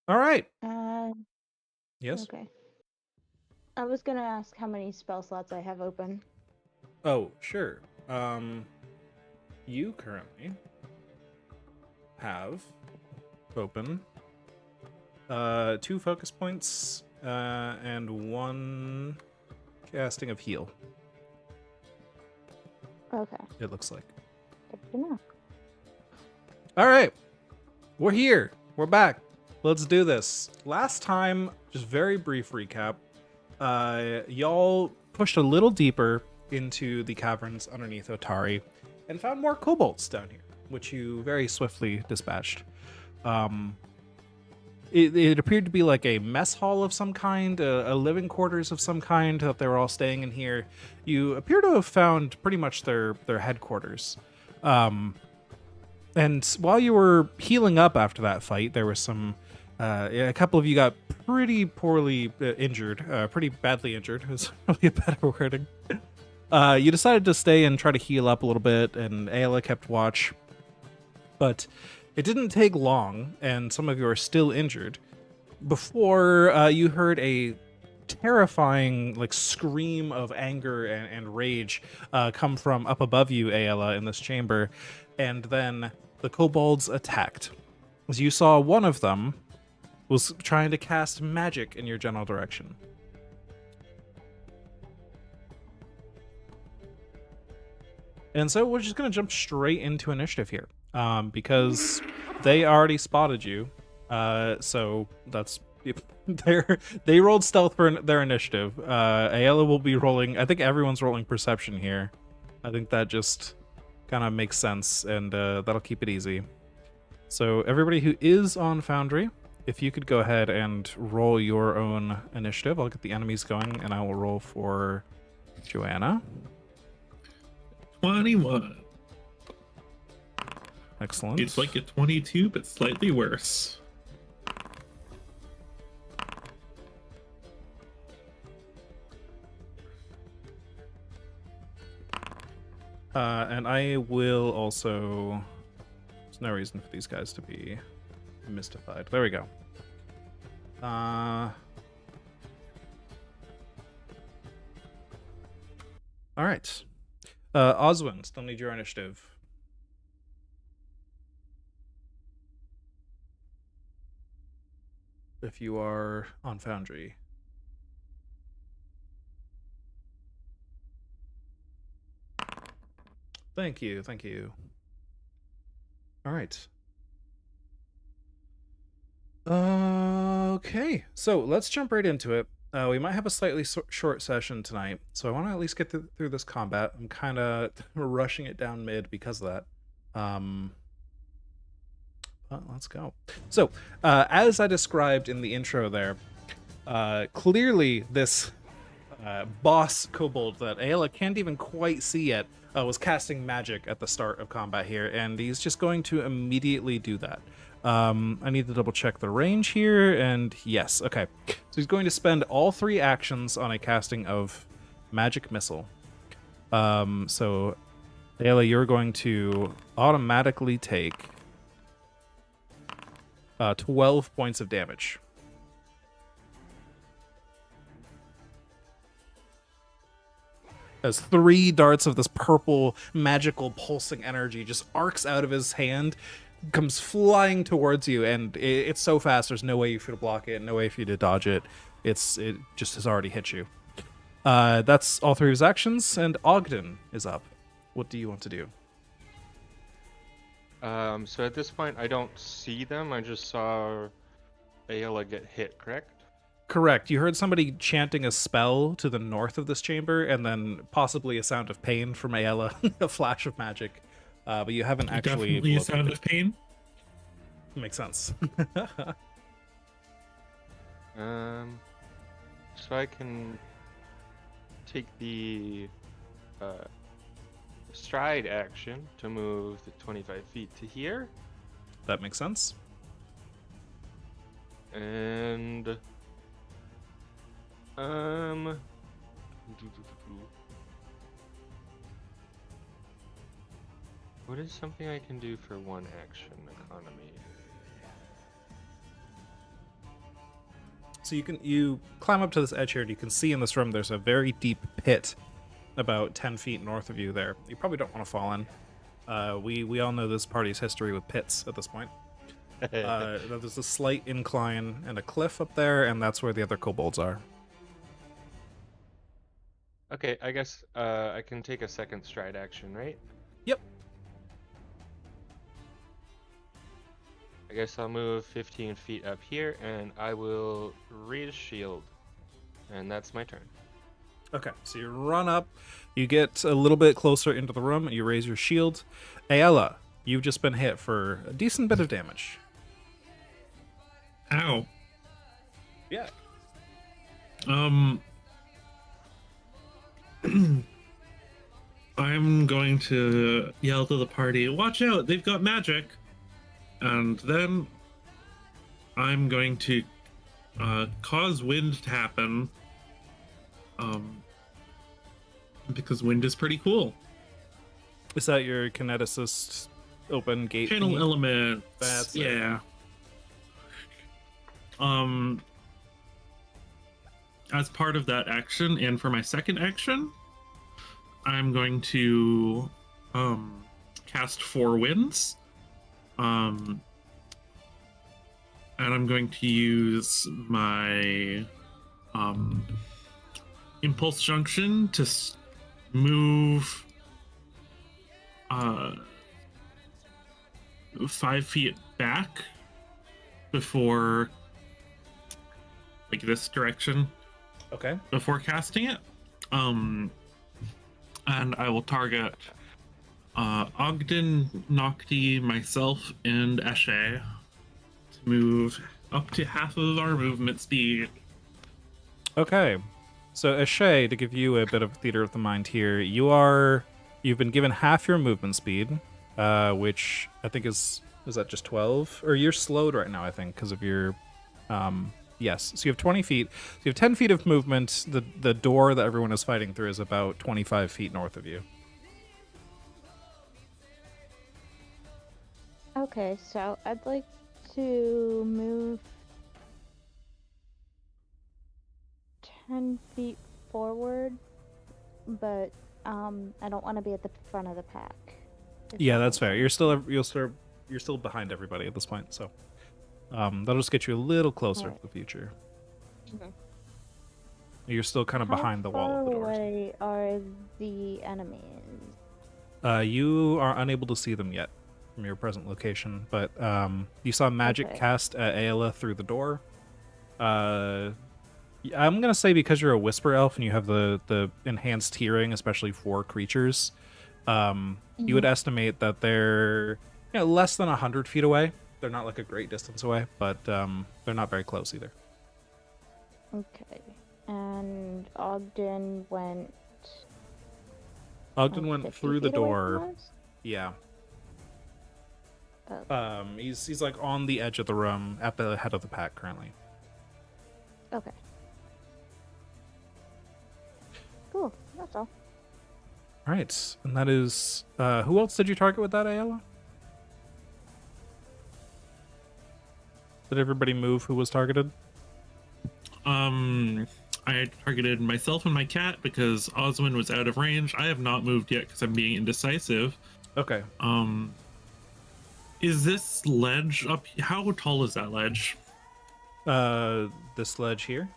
All right. Uh, Yes. okay. I was gonna ask how many spell slots I have open. Oh, sure. You currently have open 2 focus points and 1 casting of heal. Okay. It looks like. Good to know. All right. We're here. We're back. Let's do this. Last time, just very brief recap. Y'all pushed a little deeper into the caverns underneath Otari and found more kobolds down here, which you very swiftly dispatched. It appeared to be like a mess hall of some kind, a living quarters of some kind that they were all staying in here. You appear to have found pretty much their headquarters. And while you were healing up after that fight, there was some. A couple of you got pretty poorly injured, pretty badly injured is probably a better wording. You decided to stay and try to heal up a little bit, and Ayla kept watch. But it didn't take long, and some of you are still injured, before you heard a terrifying scream of anger and rage come from up above you, Ayla, in this chamber. And then the kobolds attacked. As you saw, one of them was trying to cast magic in your general direction. And so we're just going to jump straight into initiative here, because they already spotted you. So that's they rolled stealth for their initiative. Ayala will be rolling. I think everyone's rolling perception here. I think that just kind of makes sense, and that'll keep it easy. So everybody who is on Foundry, if you could go ahead and roll your own initiative, I'll get the enemies going, and I will roll for Joanna. 21. Excellent. It's like a 22, but slightly worse. And I will also... There's no reason for these guys to be mystified. There we go. All right. Oswin, still need your initiative. If you are on Foundry. Thank you, thank you. All right. Okay, so let's jump right into it. We might have a slightly short session tonight, so I want to at least get through this combat. I'm kind of rushing it down mid because of that. But let's go. So, as I described in the intro there, clearly this boss kobold that Ayla can't even quite see yet was casting magic at the start of combat here, and he's just going to immediately do that. I need to double check the range here, and yes, okay. So he's going to spend all 3 actions on a casting of Magic Missile. So, Ayla, you're going to automatically take 12 points of damage. As 3 darts of this purple, magical, pulsing energy just arcs out of his hand, comes flying towards you, and it's so fast, there's no way for you to block it, no way for you to dodge it. It just has already hit you. That's all 3 of his actions, and Ogden is up. What do you want to do? So at this point, I don't see them. I just saw Ayala get hit, correct? Correct. You heard somebody chanting a spell to the north of this chamber, and then possibly a sound of pain from Ayala, a flash of magic. But you haven't actually... Definitely a sound of pain. Makes sense. So I can take the stride action to move the 25 feet to here. That makes sense. And what is something I can do for 1 action economy? So you climb up to this edge here, and you can see in this room there's a very deep pit about 10 feet north of you there. You probably don't want to fall in. We all know this party's history with pits at this point. There's a slight incline and a cliff up there, and that's where the other kobolds are. Okay, I guess I can take a second stride action, right? Yep. I guess I'll move 15 feet up here, and I will raise shield. And that's my turn. Okay, so you run up, you get a little bit closer into the room, and you raise your shield. Ayala, you've just been hit for a decent bit of damage. Ow. Yeah. I'm going to yell to the party, watch out, they've got magic. And then I'm going to cause wind to happen. Because wind is pretty cool. Is that your kineticist open gate? Channel thingy? element. That's it. yeah. As part of that action, and for my second action, I'm going to cast 4 winds. And I'm going to use my impulse junction to move 5 feet back before, like, this direction. Okay. Before casting it. And I will target Ogden, Nocti, myself, and Eshe to move up to half of our movement speed. Okay. So Eshe, to give you a bit of theater of the mind here, you've been given half your movement speed, which I think is that just 12? Or you're slowed right now, I think, because of your yes. So you have 20 feet. So you have 10 feet of movement. The door that everyone is fighting through is about 25 feet north of you. Okay, so I'd like to move 10 feet forward, but I don't want to be at the front of the pack. Yeah, that's fair. You're still behind everybody at this point, so that'll just get you a little closer Alright. to the future. Okay. You're still kind of behind the wall of the How far doors. away are the enemies? You are unable to see them yet from your present location, but you saw magic Okay. cast at Ayla through the door. I'm gonna say because you're a whisper elf and you have the enhanced hearing, especially for creatures, you would estimate that they're less than 100 feet away. They're not like a great distance away, but they're not very close either. Okay. And Ogden went. Ogden like, went 50 through the feet away door. from us? Yeah. Okay. He's like on the edge of the room at the head of the pack currently. Okay. Cool. That's all. All right, and that is who else did you target with that, Ayala? Did everybody move who was targeted? I targeted myself and my cat because Oswin was out of range. I have not moved yet because I'm being indecisive. Okay. Is this ledge up? How tall is that ledge? This ledge here?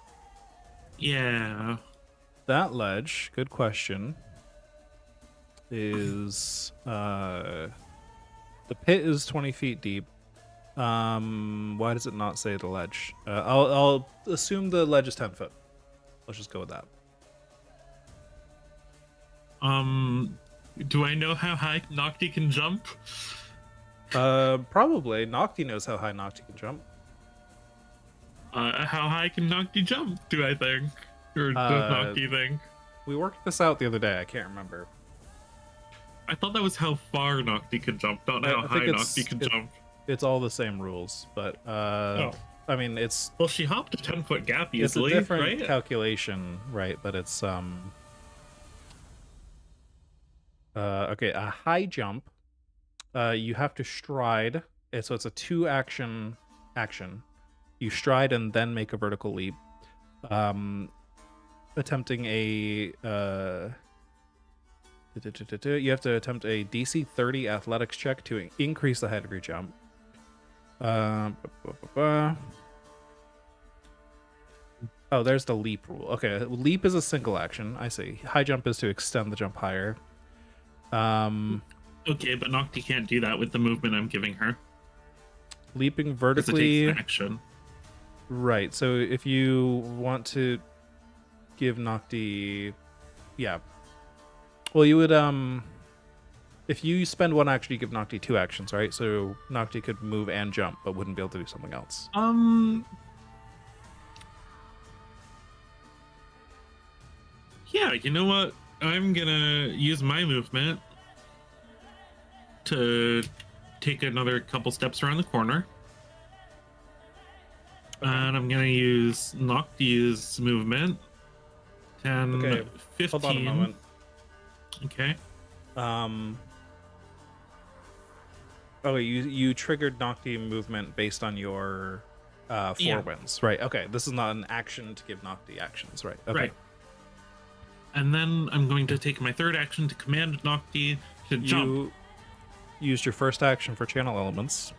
Yeah. That ledge, good question, is the pit is 20 feet deep. Why does it not say the ledge? I'll assume the ledge is 10 foot. Let's just go with that. Do I know how high Nocti can jump? Probably. Nocti knows how high Nocti can jump. How high can Nocti jump, do I think? Or does Nocti think? We worked this out the other day. I can't remember. I thought that was how far Nocti could jump, not how I high think Nocti could jump. It's all the same rules, but I mean, it's Well, she hopped a 10-foot gap it's a easily, different right? calculation, right? But it's okay, a high jump. You have to stride. So it's a 2 action. You stride and then make a vertical leap. Attempting a you have to attempt a DC 30 athletics check to increase the height of your jump. Oh, there's the leap rule. Okay, leap is a single action. I see. High jump is to extend the jump higher. Okay, but Nocti can't do that with the movement I'm giving her. Leaping 'cause it vertically. takes an action. Right. So if you want to give Nocti, yeah. Well, you would if you spend one action, you give Nocti 2 actions, right? So Nocti could move and jump, but wouldn't be able to do something else. Yeah, you know what? I'm gonna use my movement to take another couple steps around the corner. Okay. And I'm gonna use Nocti's movement. 10, Okay, 15. hold on a moment. Okay. Oh, you triggered Nocti movement based on your 4 Yeah. wins, right? Okay, this is not an action to give Nocti actions, right? Okay. Right. And then I'm going to take my third action to command Nocti to jump. You used your first action for channel elements.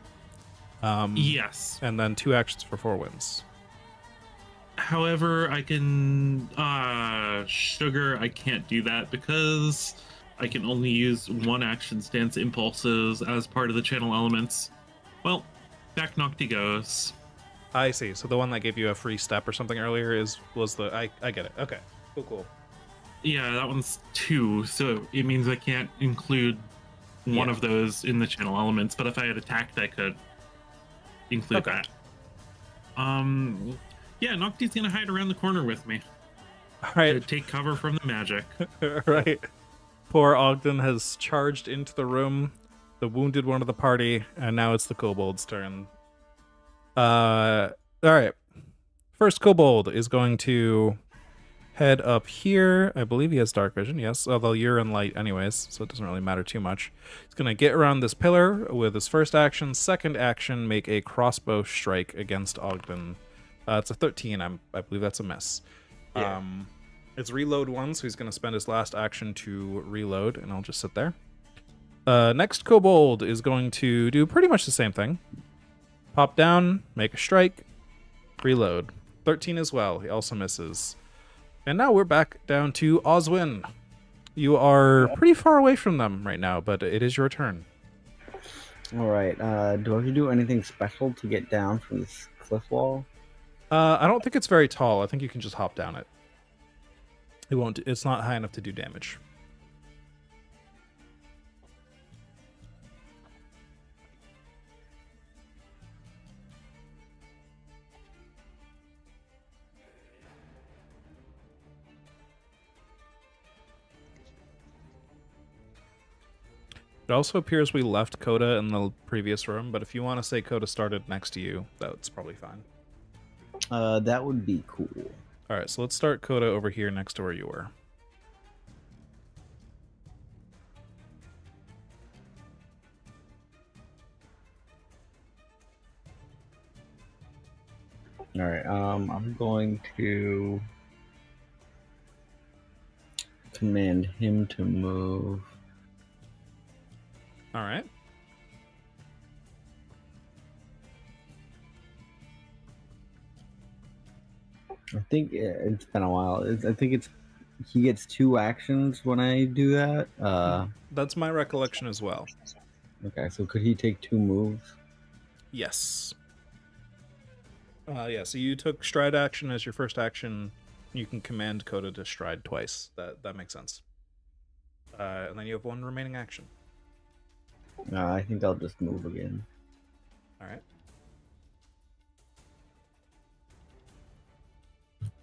Yes. And then 2 actions for 4 wins. However, I can Sugar, I can't do that because I can only use 1 action stance impulses as part of the channel elements. Well, back Nocti goes. I see. So the one that gave you a free step or something earlier was the I get it. Okay. Cool. Yeah, that one's 2, so it means I can't include one of those in the channel elements, but if I had attacked, I could include that. Yeah, Nocti's gonna hide around the corner with me All to right. take cover from the magic. Right. Poor Ogden has charged into the room, the wounded one of the party, and now it's the kobold's turn. All right. First kobold is going to head up here. I believe he has dark vision, yes, although you're in light anyways, so it doesn't really matter too much. He's going to get around this pillar with his first action. Second action, make a crossbow strike against Ogden. It's a 13. I believe that's a miss. Yeah. It's reload 1, so he's going to spend his last action to reload, and I'll just sit there. Next kobold is going to do pretty much the same thing. Pop down, make a strike, reload. 13 as well. He also misses. And now we're back down to Oswin. You are pretty far away from them right now, but it is your turn. All right. Do I have to do anything special to get down from this cliff wall? I don't think it's very tall. I think you can just hop down it. It won't. It's not high enough to do damage. It also appears we left Coda in the previous room, but if you want to say Coda started next to you, that's probably fine. That would be cool. All right, so let's start Coda over here next to where you were. All right. I'm going to command him to move. All right. I think it's been a while. I think it's he gets 2 actions when I do that. That's my recollection as well. Okay, so could he take 2 moves? Yes. Yeah, so you took stride action as your first action. You can command Coda to stride twice. That makes sense. And then you have 1 remaining action. I think I'll just move again. All right.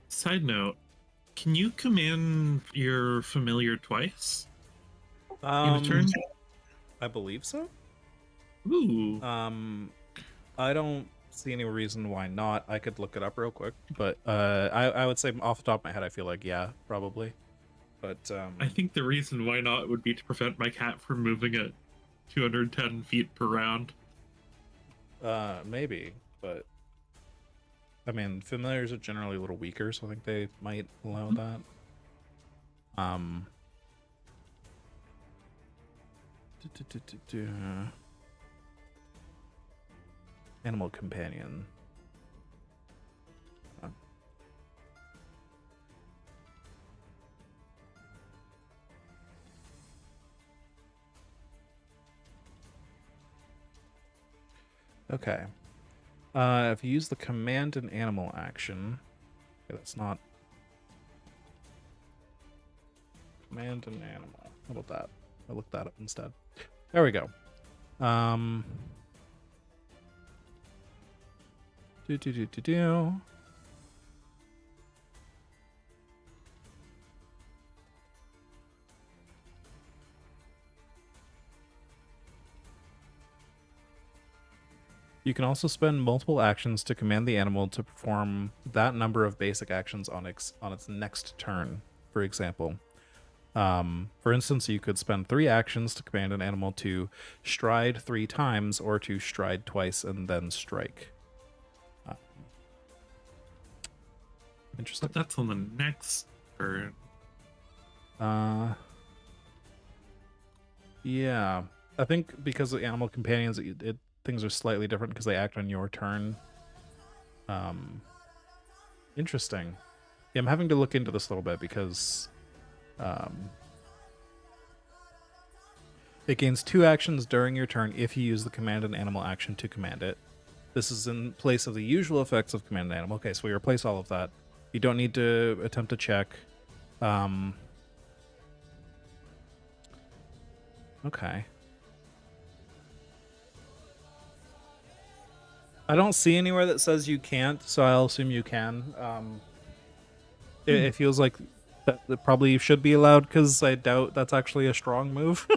Side note, can you command your familiar twice in a turn? I believe so. Ooh. I don't see any reason why not. I could look it up real quick, but I would say off the top of my head, I feel like yeah, probably. But I think the reason why not would be to prevent my cat from moving at 210 feet per round. maybe, but I mean, familiars are generally a little weaker, so I think they might allow that. Animal companion. Okay. If you use the command an animal action, okay, that's not command an animal. How about that? I'll look that up instead. There we go. Do. You can also spend multiple actions to command the animal to perform that number of basic actions on its next turn, for example. For instance, you could spend 3 actions to command an animal to stride 3 times or to stride twice and then strike. Interesting. But that's on the next turn. Yeah. I think because of animal companions, things are slightly different because they act on your turn. Interesting. Yeah, I'm having to look into this a little bit because it gains 2 actions during your turn if you use the command an animal action to command it. This is in place of the usual effects of command an animal. Okay, so we replace all of that. You don't need to attempt to check. Okay. I don't see anywhere that says you can't, so I'll assume you can. It feels like that probably should be allowed because I doubt that's actually a strong move.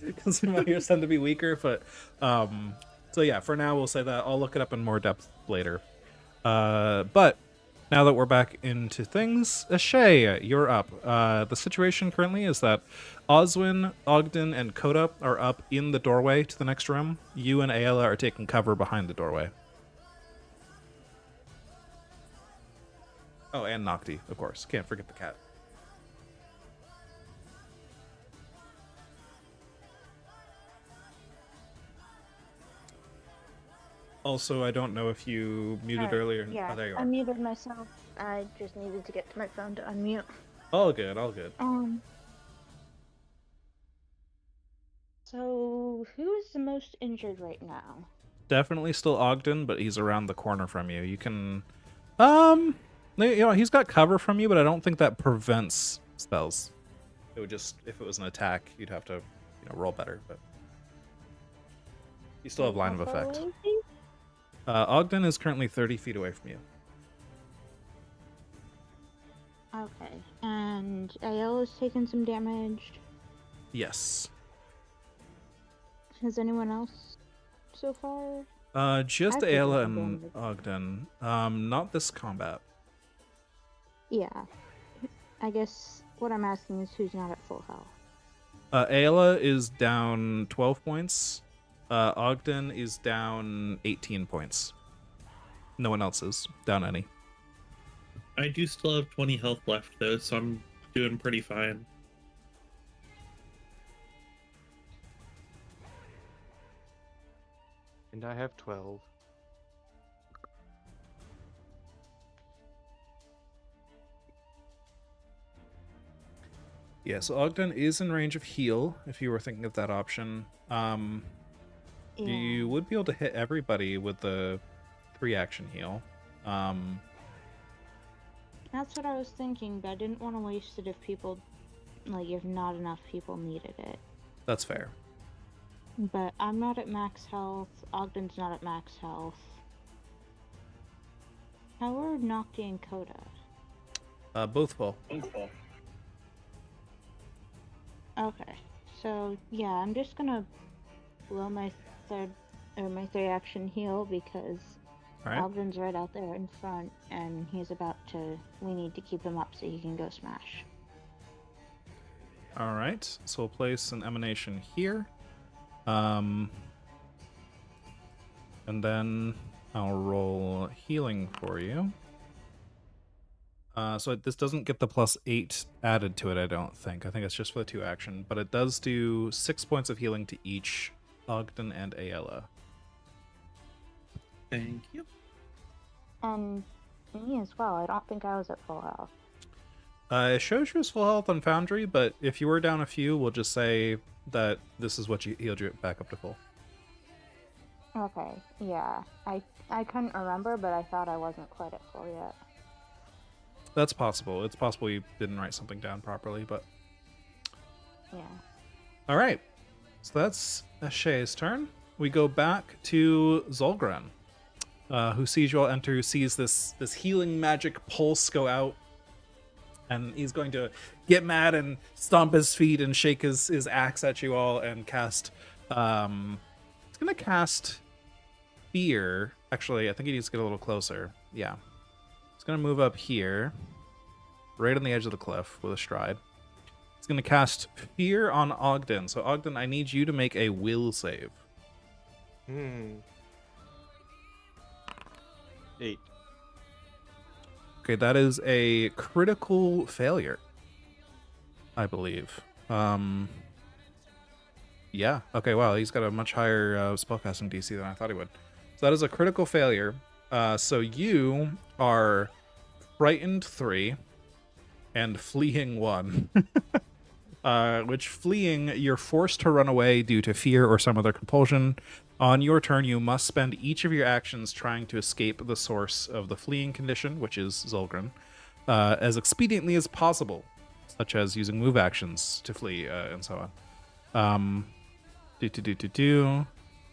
Because familiars tend to be weaker, but so yeah, for now we'll say that. I'll look it up in more depth later. But now that we're back into things, Ashay, you're up. The situation currently is that Oswin, Ogden, and Coda are up in the doorway to the next room. You and Ayla are taking cover behind the doorway. Oh, and Nocti, of course. Can't forget the cat. Also, I don't know if you muted earlier. Yeah, Oh, there you I are. muted myself. I just needed to get to my phone to unmute. All good, all good. So who is the most injured right now? Definitely still Ogden, but he's around the corner from you. You can, he's got cover from you, but I don't think that prevents spells. It would just, if it was an attack, you'd have to, roll better, but you still have line of How far effect. away is he? Ogden is currently 30 feet away from you. Okay, and Ayola's taken some damage. Yes. Has anyone else so far? Just I've taken Ayla some and damage. Ogden. Not this combat. Yeah. I guess what I'm asking is who's not at full health. Ayla is down 12 points. Ogden is down 18 points. No one else is down any. I do still have 20 health left, though, so I'm doing pretty fine. And I have 12. Yeah, so Ogden is in range of heal, if you were thinking of that option. Yeah. You would be able to hit everybody with the 3-action heal. That's what I was thinking, but I didn't want to waste it if people, if not enough people needed it. That's fair. But I'm not at max health. Ogden's not at max health. How are Nocti and Coda? Both full. Okay, so yeah, I'm just gonna blow my 3-action heal because Alright. Ogden's right out there in front, and he's about to. We need to keep him up so he can go smash. Alright, so we'll place an emanation here. And then I'll roll healing for you. So this doesn't get the +8 added to it, I don't think. I think it's just for the 2 action, but it does do 6 points of healing to each Ogden and Ayala. Thank you. And me as well. I don't think I was at full health. It shows you as full health on Foundry, but if you were down a few, we'll just say that this is what you healed you back up to full. Okay, yeah. I couldn't remember, but I thought I wasn't quite at full yet. That's possible. It's possible you didn't write something down properly, but... Yeah. All right. So that's Shay's turn. We go back to Zolgren, who sees you all enter, who sees this healing magic pulse go out, and he's going to get mad and stomp his feet and shake his axe at you all and cast... He's going to cast Fear. Actually, I think he needs to get a little closer. Yeah. He's going to move up here, right on the edge of the cliff with a stride. He's going to cast Fear on Ogden. So, Ogden, I need you to make a will save. 8. Okay, that is a critical failure, I believe. Yeah. Okay, wow, he's got a much higher spellcasting DC than I thought he would. So that is a critical failure. So you are frightened 3 and fleeing 1. Which fleeing, you're forced to run away due to fear or some other compulsion. On your turn, you must spend each of your actions trying to escape the source of the fleeing condition, which is Zolgren, as expediently as possible, such as using move actions to flee and so on.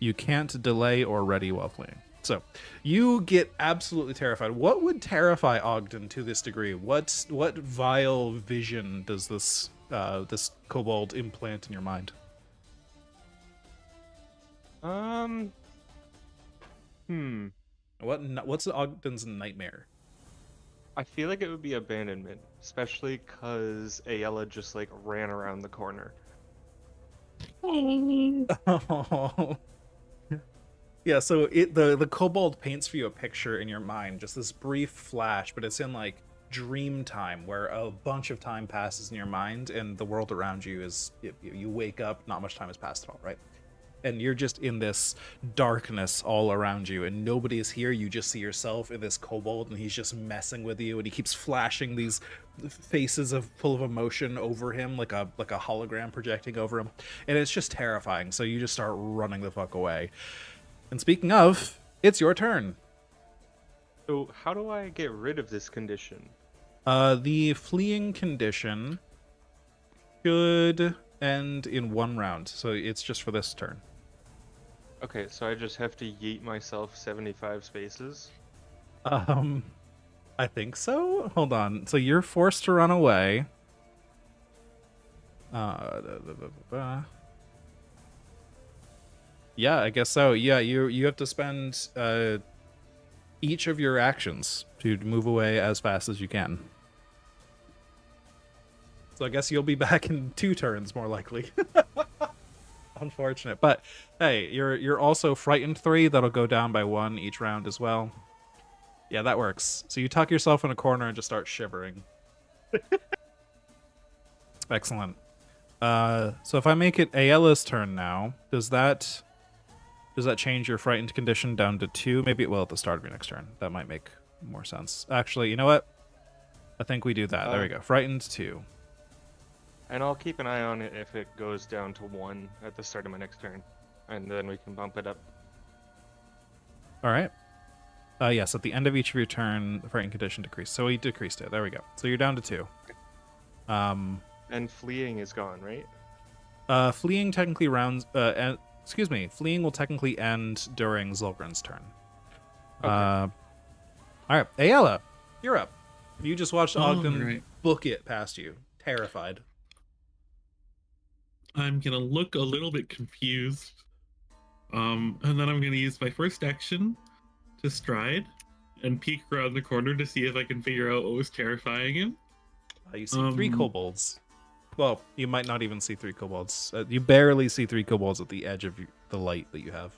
You can't delay or ready while fleeing. So you get absolutely terrified. What would terrify Ogden to this degree? What vile vision does this kobold implant in your mind? What's Ogden's nightmare? I feel like it would be abandonment, especially because Ayala just like ran around the corner. Oh. Yeah, so the kobold paints for you a picture in your mind, just this brief flash, but it's in like dream time where a bunch of time passes in your mind and the world around you is you wake up, not much time has passed at all, right? And you're just in this darkness all around you and nobody is here. You just see yourself in this kobold and he's just messing with you and he keeps flashing these faces full of emotion over him like a hologram projecting over him, and it's just terrifying. So you just start running the fuck away. And speaking of, it's your turn. So how do I get rid of this condition? The fleeing condition should end in 1 round, so it's just for this turn. Okay, so I just have to yeet myself 75 spaces? I think so. Hold on. So you're forced to run away. Yeah, I guess so. Yeah, you have to spend each of your actions to move away as fast as you can. So I guess you'll be back in 2 turns, more likely. Unfortunate, but hey, you're also frightened 3. That'll go down by 1 each round as well. Yeah, that works. So you tuck yourself in a corner and just start shivering. Excellent. So if I make it Ayala's turn now, does that change your frightened condition down to 2? Maybe it will at the start of your next turn. That might make more sense. Actually, you know what? I think we do that. There we go. Frightened 2. And I'll keep an eye on it if it goes down to 1 at the start of my next turn. And then we can bump it up. All right. Yes, at the end of each of your turn, the frightened condition decreased. So we decreased it. There we go. So you're down to 2. And fleeing is gone, right? Fleeing technically fleeing will technically end during Zolgren's turn. Okay. All right, Ayala, you're up. You just watched Ogden right. book it past you, terrified. I'm gonna look a little bit confused. And then I'm gonna use my first action to stride and peek around the corner to see if I can figure out what was terrifying him. You see 3 kobolds. Well, you might not even see 3 kobolds. You barely see 3 kobolds at the edge of the light that you have.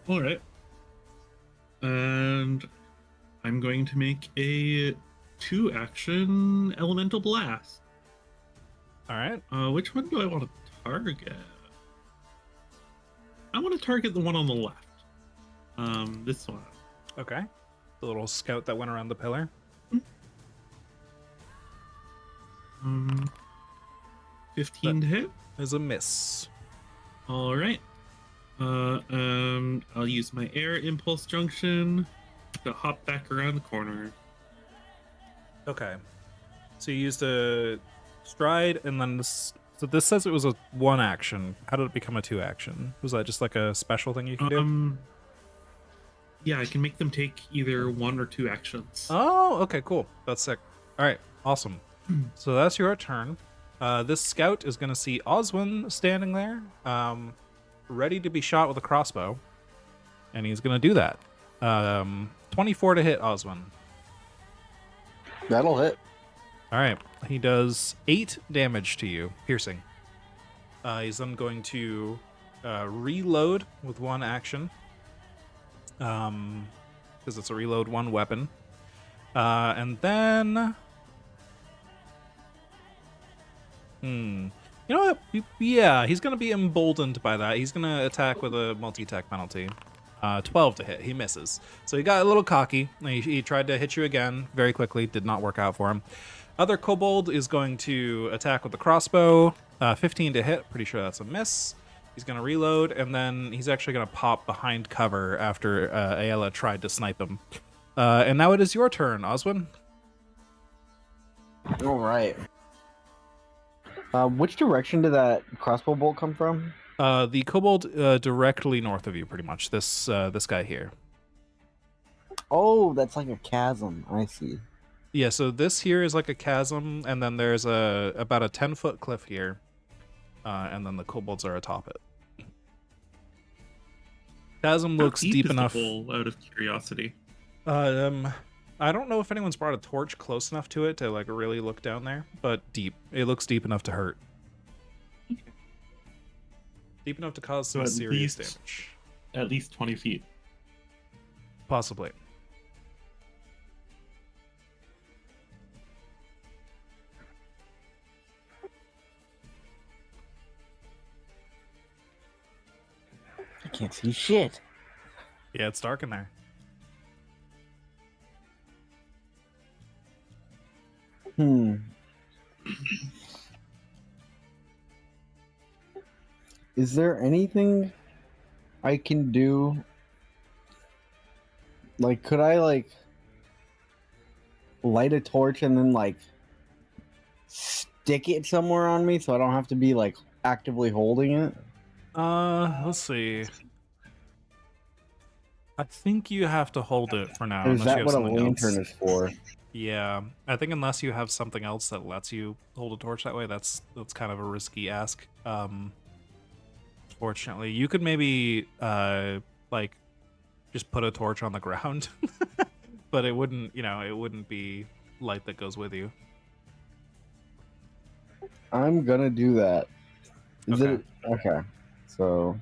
All right. And I'm going to make a 2-action elemental blast. All right. Which one do I want to target? I want to target the one on the left. This one. Okay. The little scout that went around the pillar. 15 to hit. Is a miss. All right. I'll use my air impulse junction to hop back around the corner. Okay. So you used a stride, and then this. So this says it was a 1 action. How did it become a 2 action? Was that just like a special thing you can do? Yeah, I can make them take either 1 or 2 actions. Oh, okay, cool. That's sick. All right, awesome. So that's your turn. This scout is going to see Oswin standing there, ready to be shot with a crossbow, and he's going to do that. 24 to hit Oswin. That'll hit. All right, he does 8 damage to you, piercing. He's then going to reload with 1 action, because it's a reload 1 weapon, and then. You know what? Yeah, he's going to be emboldened by that. He's going to attack with a multi-attack penalty. 12 to hit. He misses. So he got a little cocky. He tried to hit you again very quickly. Did not work out for him. Other kobold is going to attack with the crossbow. 15 to hit. Pretty sure that's a miss. He's going to reload, and then he's actually going to pop behind cover after Ayala tried to snipe him. And now it is your turn, Oswin. All right. Which direction did that crossbow bolt come from? The kobold directly north of you, pretty much. This guy here. Oh, that's like a chasm. I see. Yeah, so this here is like a chasm, and then there's about a 10-foot cliff here, and then the kobolds are atop it. Chasm looks deep enough. The hole, out of curiosity. I don't know if anyone's brought a torch close enough to it to like really look down there, but deep. It looks deep enough to hurt. Deep enough to cause some serious damage. At least 20 feet. Possibly. I can't see shit. Yeah, it's dark in there. Is there anything I can do? Like, could I, like, light a torch and then, like, stick it somewhere on me so I don't have to be, like, actively holding it? Let's see. I think you have to hold it for now. Or is unless that you have what a something lantern else. is for? Yeah, I think unless you have something else that lets you hold a torch that way, that's kind of a risky ask. Fortunately, you could maybe like just put a torch on the ground, but it wouldn't, it wouldn't be light that goes with you. I'm gonna do that. Is Okay. it okay? So,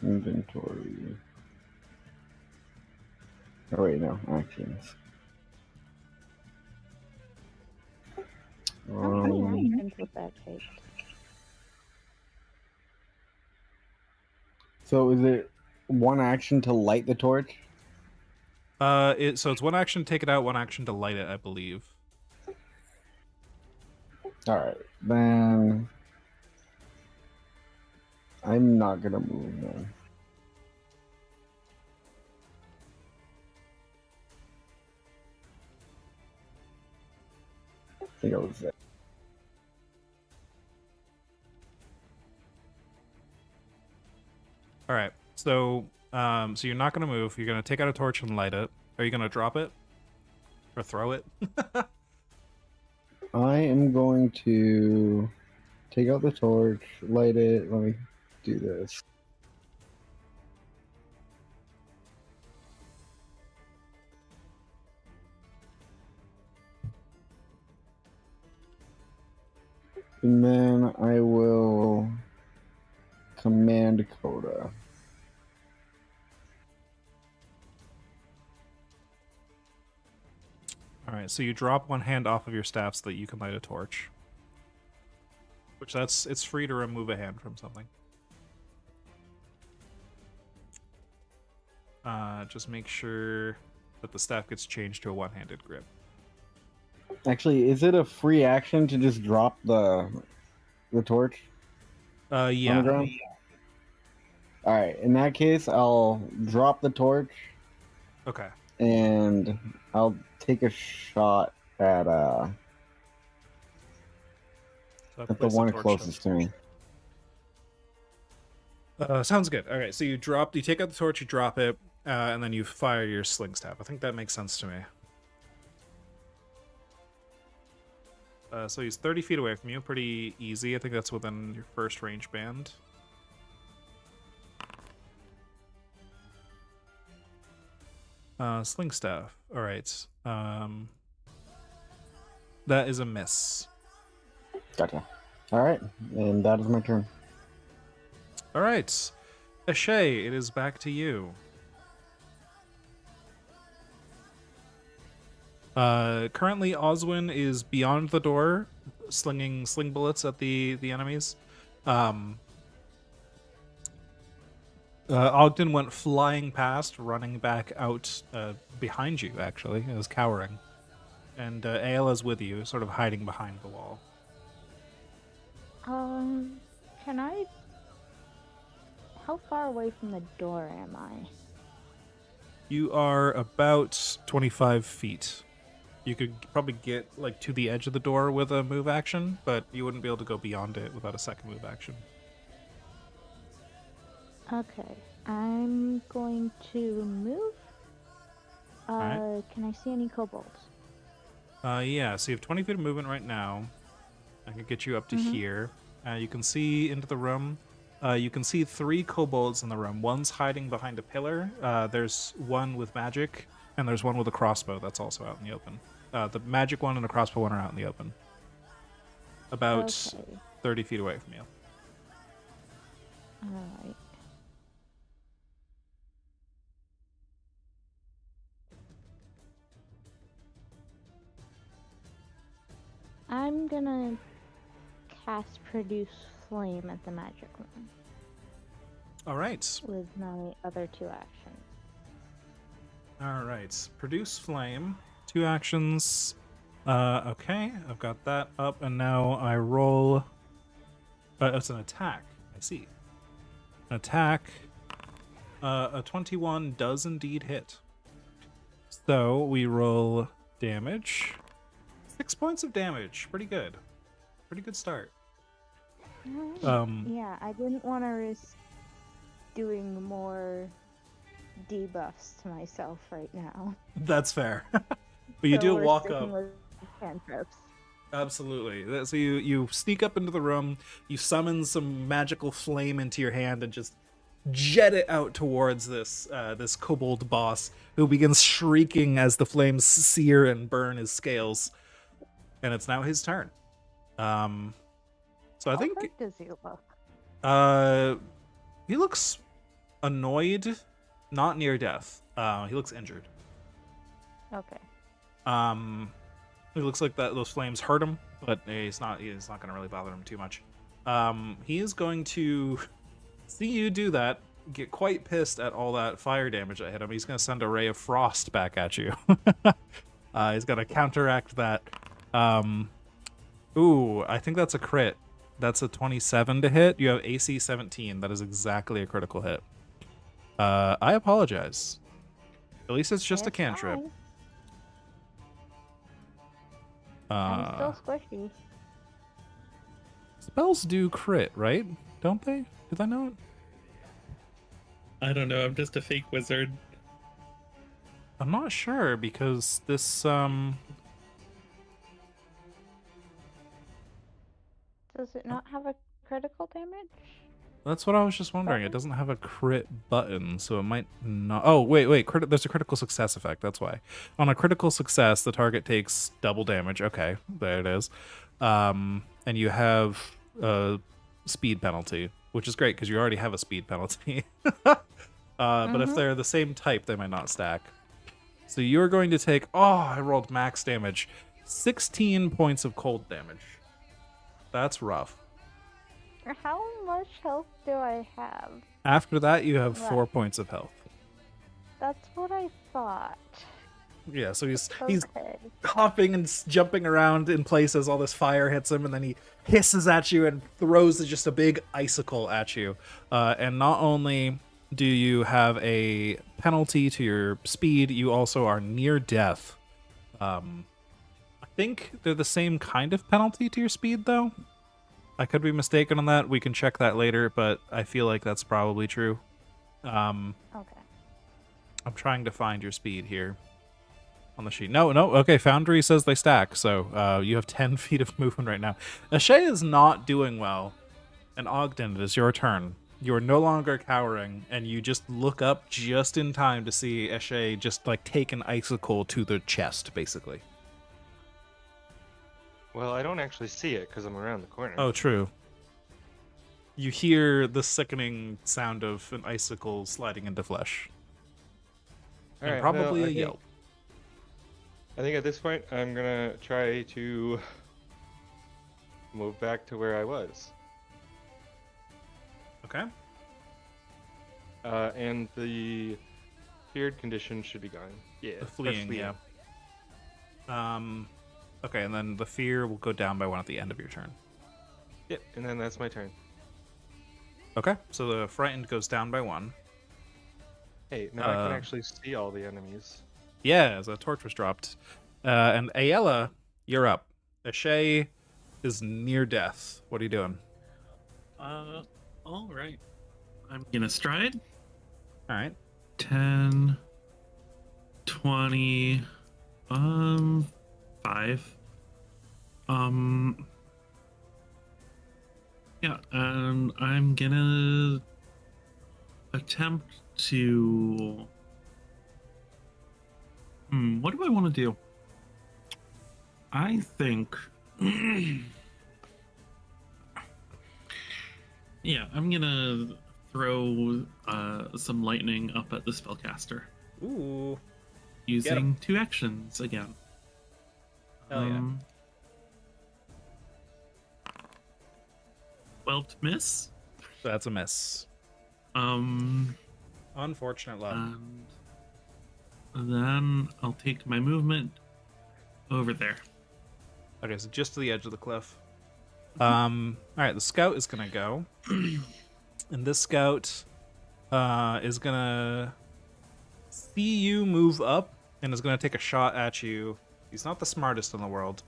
inventory. Oh wait, no actions. How many actions would that take? So is it 1 action to light the torch? So it's 1 action to take it out, 1 action to light it, I believe. All right, then I'm not gonna move then. I think I was there. All right. So you're not gonna move. You're gonna take out a torch and light it. Are you gonna drop it or throw it? I am going to take out the torch, light it. Let me do this. And then I will command Coda. All right, so you drop one hand off of your staff so that you can light a torch. Which it's free to remove a hand from something. Just make sure that the staff gets changed to a one-handed grip. Actually, is it a free action to just drop the torch on the Yeah. ground? All right. In that case, I'll drop the torch Okay. and I'll take a shot at So the place one torch closest to me. Sounds good. All right, so you take out the torch, you drop it, and then you fire your sling staff. I think that makes sense to me. So he's 30 feet away from you. Pretty easy. I think that's within your first range band. Sling staff. All right. That is a miss. Gotcha. All right, and that is my turn. All right. Ashay, it is back to you. Currently, Oswin is beyond the door, slinging sling bullets at the enemies. Ogden went flying past, running back out behind you, actually. It was cowering. And Ayla's with you, sort of hiding behind the wall. Can I... How far away from the door am I? You are about 25 feet. You could probably get like to the edge of the door with a move action, but you wouldn't be able to go beyond it without a second move action. Okay, I'm going to move. Alright. Can I see any kobolds? Yeah, so you have 20 feet of movement right now. I can get you up to here. You can see into the room. You can see 3 kobolds in the room. One's hiding behind a pillar. There's one with magic, and there's one with a crossbow that's also out in the open. The magic one and the crossbow one are out in the open. About 30 feet away from you. Alright. I'm gonna cast Produce Flame at the magic one All right. with my other 2 actions. All right. Produce flame. 2 actions. Okay, I've got that up, and now I roll. It's an attack. I see. An attack. A 21 does indeed hit. So we roll damage. 6 points of damage. Pretty good. Pretty good start. Yeah, I didn't want to risk doing more debuffs to myself right now. That's fair. But you So do we're walk sticking up. with cantrips. Absolutely. So you sneak up into the room, you summon some magical flame into your hand, and just jet it out towards this kobold boss, who begins shrieking as the flames sear and burn his scales. And it's now his turn. So I How think hurt does he look? he looks annoyed, not near death. He looks injured. Okay. It looks like that those flames hurt him, but he's not going to really bother him too much. He is going to see you do that, get quite pissed at all that fire damage that hit him. He's going to send a ray of frost back at you. He's going to counteract that. Ooh, I think that's a crit. That's a 27 to hit. You have AC 17. That is exactly a critical hit. I apologize. At least it's just a cantrip. I'm still squishy. Spells do crit, right? Don't they? Did I know it? I don't know. I'm just a fake wizard. I'm not sure because this Does it not have a critical damage? that's what I was just wondering. It doesn't have a crit button, so it might not. Oh, wait. There's a critical success effect. That's why. On a critical success, the target takes double damage. Okay, there it is. and you have a speed penalty, which is great because you already have a speed penalty. But if they're the same type, they might not stack. So you're going to take, I rolled max damage, 16 points of cold damage. That's rough. How much health do I have? After that, you have Right. 4 points of health. That's what I thought. Yeah, so he's Okay. hopping and jumping around in places. All this fire hits him, and then he hisses at you and throws just a big icicle at you. And not only do you have a penalty to your speed, you also are near death. I think they're the same kind of penalty to your speed, though. I could be mistaken on that. We can check that later, but I feel like that's probably true. Okay. I'm trying to find your speed here on the sheet. No. Okay, Foundry says they stack, so you have 10 feet of movement right now. Ashay is not doing well, and Ogden, it is your turn. You are no longer cowering, and you just look up just in time to see Ashay just like take an icicle to the chest, basically. Well, I don't actually see it because I'm around the corner. Oh, true. You hear the sickening sound of an icicle sliding into flesh. All And right, probably well, a yelp. I think at this point I'm gonna try to move back to where I was. Okay. And the feared condition should be gone. Yeah, The or fleeing, yeah. Okay, and then the fear will go down by 1 at the end of your turn. Yep, and then that's my turn. Okay, so the frightened goes down by 1. Hey, now I can actually see all the enemies. Yeah, as a torch was dropped. And Ayala, you're up. Ashay is near death. What are you doing? All right. I'm gonna stride. All right. 10, 20, 5. Yeah, and I'm gonna attempt to. What do I want to do? I think. Yeah, I'm gonna throw some lightning up at the spellcaster Ooh. using 2 actions again. Hell yeah. 12 to miss. That's a miss. And Unfortunate luck. then I'll take my movement over there. Okay, so just to the edge of the cliff. All right, the scout is gonna go, and this scout is gonna see you move up and is gonna take a shot at you. He's not the smartest in the world.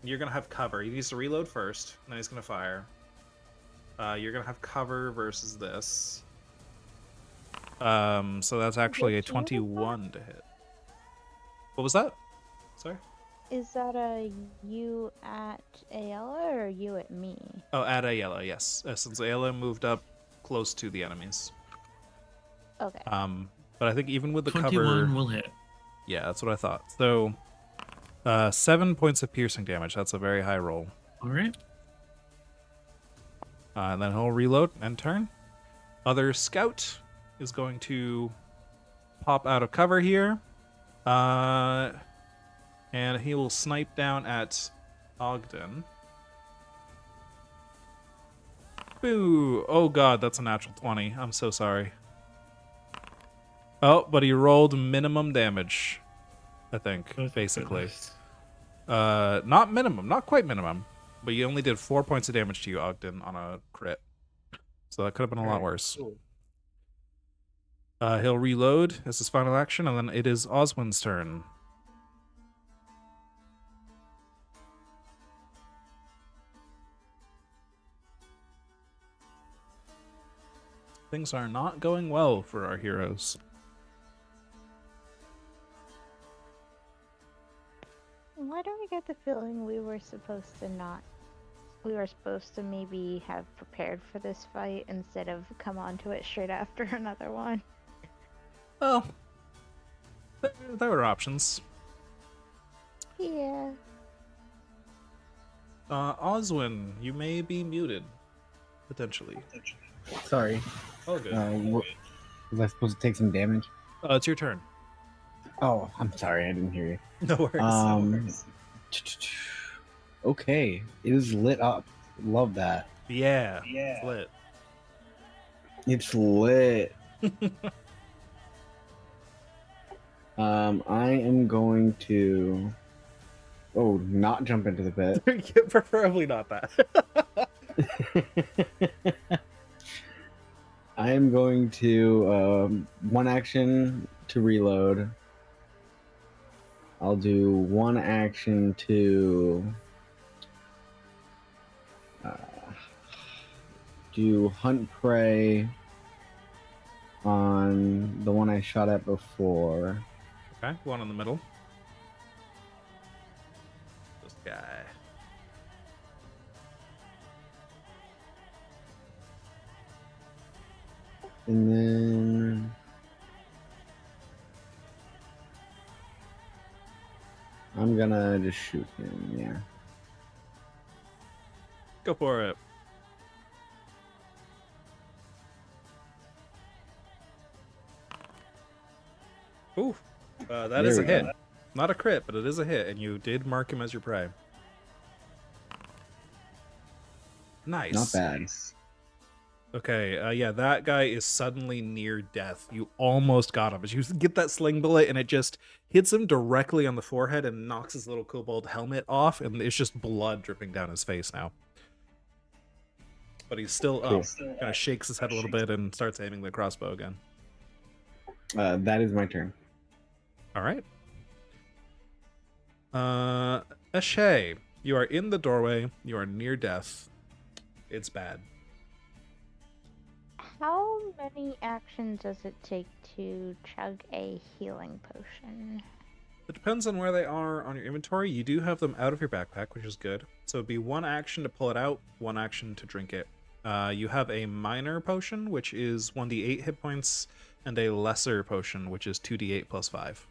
You're gonna have cover. He needs to reload first, and then he's gonna fire. You're gonna have cover versus this. So that's actually a Which unit is that? 21 to hit. What was that? Sorry. Is that a you at Ayala or you at me? Oh, at Ayala, yes. Since Ayala moved up close to the enemies. Okay. But I think even with the 21 cover, will hit. yeah, that's what I thought. So, 7 points of piercing damage. That's a very high roll. All right. And then he'll reload and turn. Other scout is going to pop out of cover here. And he will snipe down at Ogden. Boo! Oh god, that's a natural 20. I'm so sorry. Oh, but he rolled minimum damage, I think, basically. Not minimum, not quite minimum, but you only did 4 points of damage to you, Ogden, on a crit. So that could have been a lot worse. Cool. He'll reload as his final action, and then it is Oswin's turn. Things are not going well for our heroes. Why do I get the feeling we were supposed to not? We were supposed to maybe have prepared for this fight instead of come onto it straight after another one. Well, there were options. Yeah. Oswin, you may be muted. Potentially. Sorry. Oh, good. Was I supposed to take some damage? It's your turn. Oh, I'm sorry, I didn't hear you. No worries. Okay, it is lit up. Love that. Yeah. It's lit. It's lit. I am going to. Oh, not jump into the pit. Preferably not that. I am going to one action to reload. I'll do one action to do hunt prey on the one I shot at before. Okay, one in the middle. This guy. And then I'm gonna just shoot him, yeah. Go for it. Ooh, that There is a we go. hit. Not a crit, but it is a hit, and you did mark him as your prey. Nice. Not bad. Okay, yeah, that guy is suddenly near death. You almost got him. But you get that sling bullet, and it just hits him directly on the forehead and knocks his little kobold helmet off, and it's just blood dripping down his face now. But he's still up. Kind of shakes his head a little bit and starts aiming the crossbow again. That is my turn. All right. Ashay, you are in the doorway. You are near death. It's bad. How many actions does it take to chug a healing potion? It depends on where they are on your inventory. You do have them out of your backpack, which is good. So it'd be one action to pull it out, one action to drink it. You have a minor potion, which is 1d8 hit points, and a lesser potion, which is 2d8 plus 5.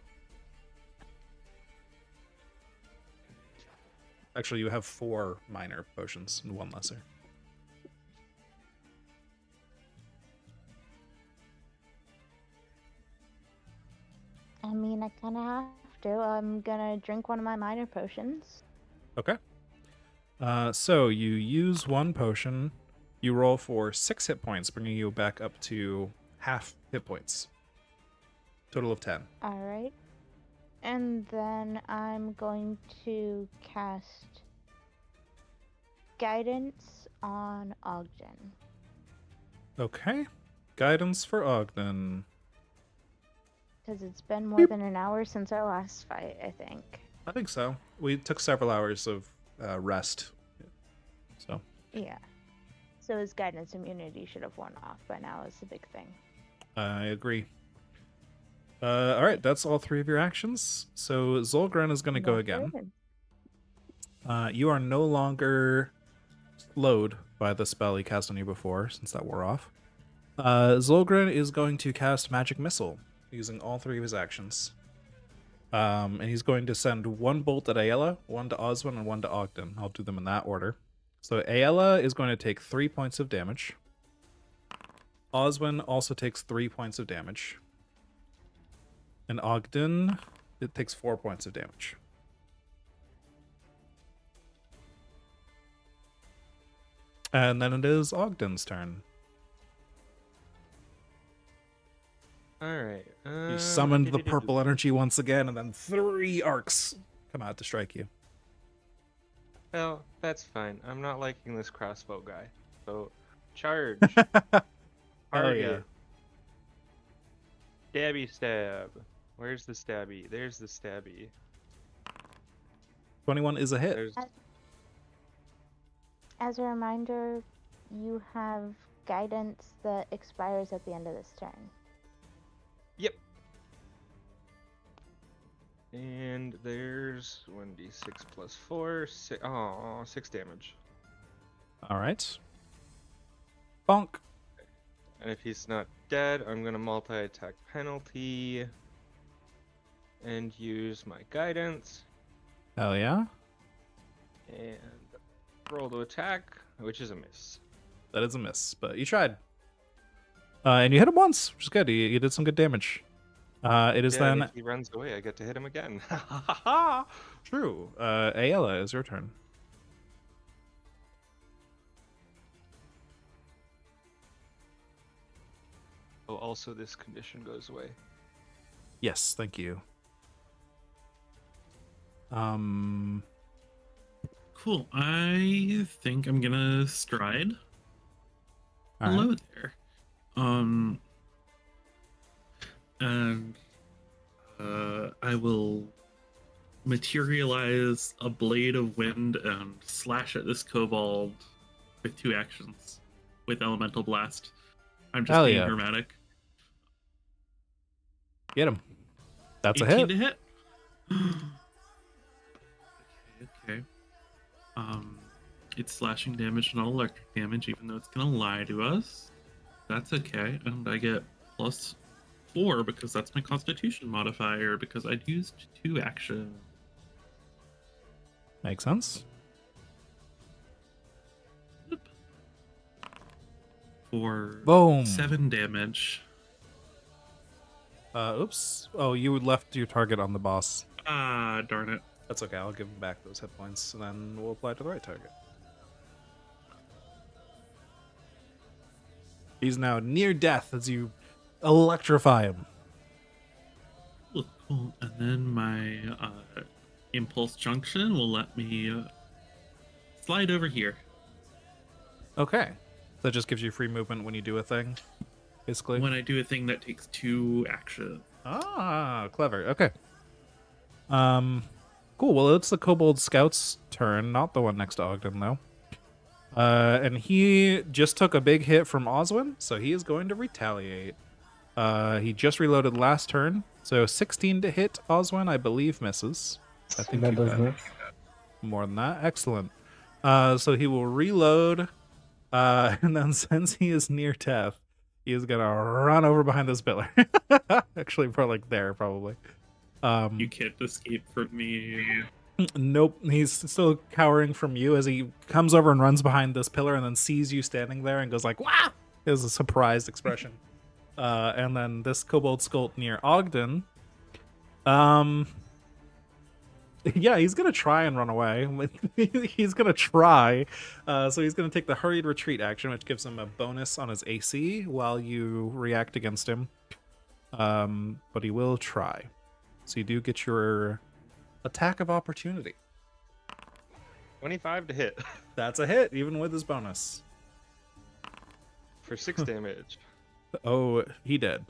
Actually, you have 4 minor potions and 1 lesser. I mean, I kind of have to. I'm gonna drink one of my minor potions. Okay. So you use 1 potion. You roll for 6 hit points, bringing you back up to half hit points. Total of 10. Alright. And then I'm going to cast Guidance on Ogden. Okay. Guidance for Ogden. Because it's been more than an hour since our last fight, I think. I think so. We took several hours of rest. So. Yeah. So his guidance immunity should have worn off by now is the big thing. I agree. All right, that's all 3 of your actions. So Zolgren is going to go again. You are no longer slowed by the spell he cast on you before, since that wore off. Zolgren is going to cast Magic Missile, using all 3 of his actions. And he's going to send 1 bolt at Aella, 1 to Oswin, and 1 to Ogden. I'll do them in that order. So Aella is going to take 3 points of damage. Oswin also takes 3 points of damage. And Ogden, it takes 4 points of damage. And then it is Ogden's turn. Alright. You summoned the purple energy once again, and then 3 arcs come out to strike you. Well, that's fine. I'm not liking this crossbow guy. So, charge. Oh yeah. Stabby stab. Where's the stabby? There's the stabby. 21 is a hit. There's... As a reminder, you have guidance that expires at the end of this turn. Yep. And there's 1d6 plus 4. 6 damage. All right. Bonk. And if he's not dead, I'm going to multi-attack penalty and use my guidance. Hell yeah. And Roll to attack, which is a miss. That is a miss, but you tried. And you hit him once, which is good. You did some good damage. It is Yeah, and then if he runs away, I get to hit him again. true. Ayala, is your turn. Oh, also this condition goes away. Yes, thank you. Cool. I think I'm gonna stride. All Hello right. there. And I will materialize a blade of wind and slash at this kobold with 2 actions with elemental blast. I'm just Hell being yeah. dramatic. Get him. That's a 18 hit. to hit. Okay. It's slashing damage, not electric damage, even though it's gonna lie to us. That's okay, and I get +4 because that's my Constitution modifier because I'd used 2 actions. Makes sense. For Boom. 7 damage. Oops. Oh, you left your target on the boss. Ah, darn it. That's okay. I'll give him back those hit points, and then we'll apply to the right target. He's now near death as you electrify him. Cool. And then my impulse junction will let me slide over here. Okay. That just gives you free movement when you do a thing, basically. When I do a thing that takes 2 actions. Ah, clever. Okay. Cool. Well, it's the Kobold Scout's turn, not the one next to Ogden, though. And he just took a big hit from Oswin, so he is going to retaliate. He just reloaded last turn, so 16 to hit Oswin, I believe, misses. I think That you does got miss. more than that. Excellent. So he will reload, and then since he is near death, he is gonna run over behind this pillar. Actually, probably like there, probably. You can't escape from me. Nope, he's still cowering from you as he comes over and runs behind this pillar and then sees you standing there and goes like, "Wah!" Is a surprised expression. And then this Kobold Scout near Ogden. Yeah, he's gonna try and run away. He's gonna try. So he's gonna take the hurried retreat action, which gives him a bonus on his AC while you react against him. But he will try. So you do get your attack of opportunity. 25 to hit That's a hit, even with his bonus. for 6 damage. Oh, he did.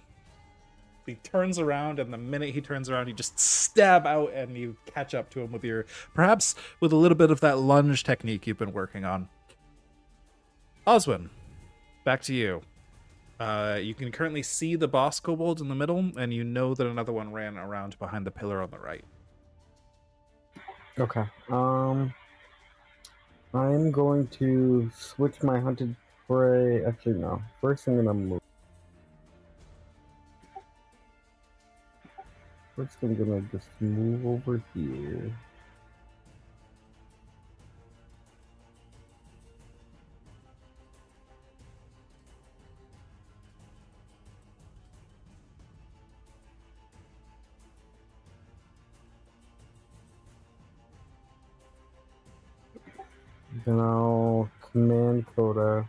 He turns around, and the minute he turns around, you just stab out, and you catch up to him with your, perhaps with a little bit of that lunge technique you've been working on. Oswin, back to you. You can currently see the boss kobold in the middle, and you know that another one ran around behind the pillar on the right. Okay. I'm going to switch my hunted prey. Actually, no. First, I'm gonna move. First, I'm gonna just move over here. Then I'll command Coda.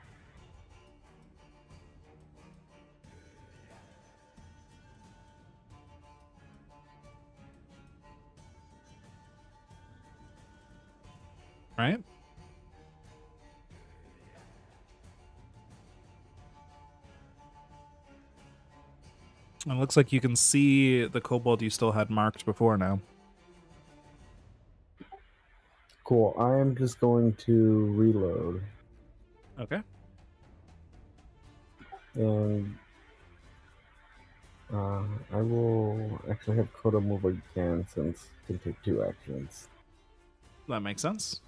Right? And it looks like you can see the kobold you still had marked before now. Cool. I am just going to reload. Okay. And I will actually have Coda move again since he can take 2 actions. That makes sense.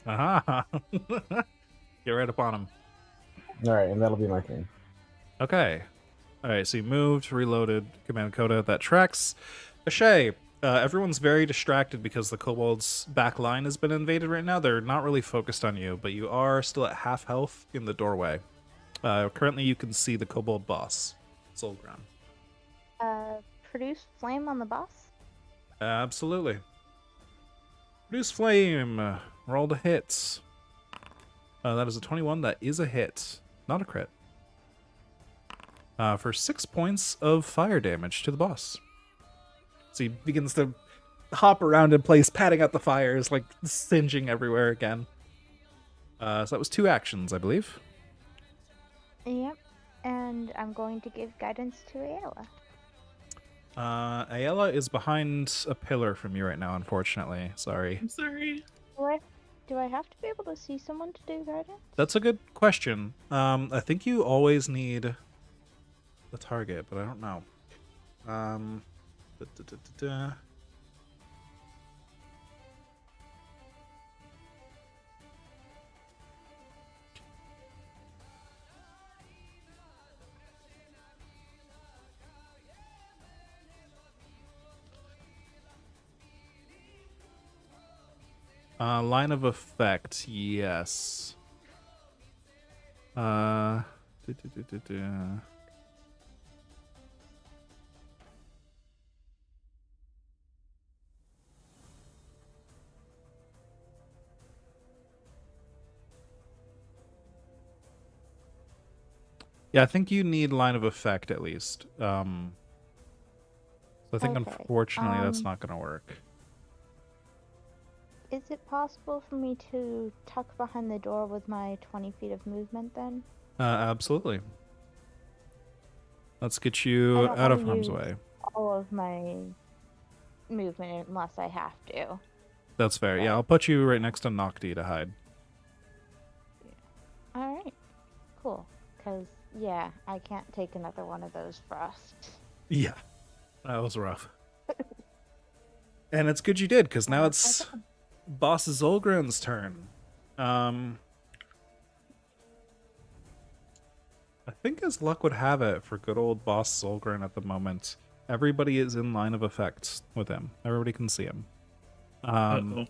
Aha! Get right up on him. All right, and that'll be my turn. Okay. All right, so you moved, reloaded, command coda, that tracks. Ashay, everyone's very distracted because the kobold's back line has been invaded right now. They're not really focused on you, but you are still at half health in the doorway. Currently, you can see the kobold boss, Zolgran. Produce flame on the boss? Absolutely. Produce flame. Roll the hits. That is a 21. That is a hit. Not a crit. For 6 points of fire damage to the boss. So he begins to hop around in place, patting out the fires, like singeing everywhere again. So that was 2 actions, I believe. Yep. And I'm going to give guidance to Ayla. Ayala is behind a pillar from you right now, unfortunately. Sorry. I'm sorry. Do I have to be able to see someone to do guidance? That's a good question. I think you always need the target, but I don't know. Da, da, da, da, da. Line of effect, yes. Da, da, da, da, da. Yeah, I think you need line of effect at least. So I think Okay, unfortunately that's not going to work. Is it possible for me to tuck behind the door with my 20 feet of movement then? Absolutely. Let's get I you don't out of wanna harm's use way. all of my movement unless I have to. That's fair. Yeah, I'll put you right next to Nocti to hide. Alright, cool. Because, yeah, I can't take another one of those frosts. Yeah, that was rough. And it's good you did, because now it's Boss Zolgren's turn. I think as luck would have it for good old Boss Zolgren at the moment, everybody is in line of effect with him. Everybody can see him. Uh-oh.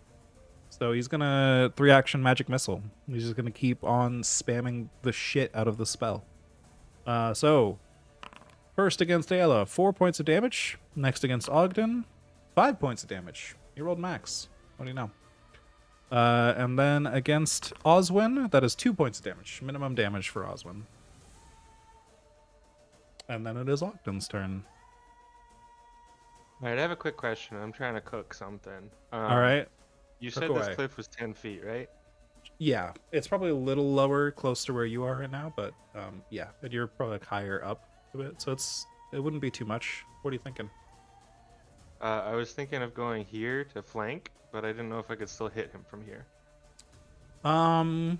So he's gonna 3-action magic missile. He's just gonna keep on spamming the shit out of the spell. So first against Ayla, 4 points of damage. Next against Ogden, 5 points of damage. He rolled max. What do you know? And then against Oswin, that is 2 points of damage. Minimum damage for Oswin. And then it is Ogden's turn. Alright, I have a quick question. I'm trying to cook something. All right. You cook said this away. cliff was 10 feet, right? Yeah, it's probably a little lower, close to where you are right now, but yeah, but you're probably like higher up a bit, so it wouldn't be too much. What are you thinking? I was thinking of going here to flank, but I didn't know if I could still hit him from here. I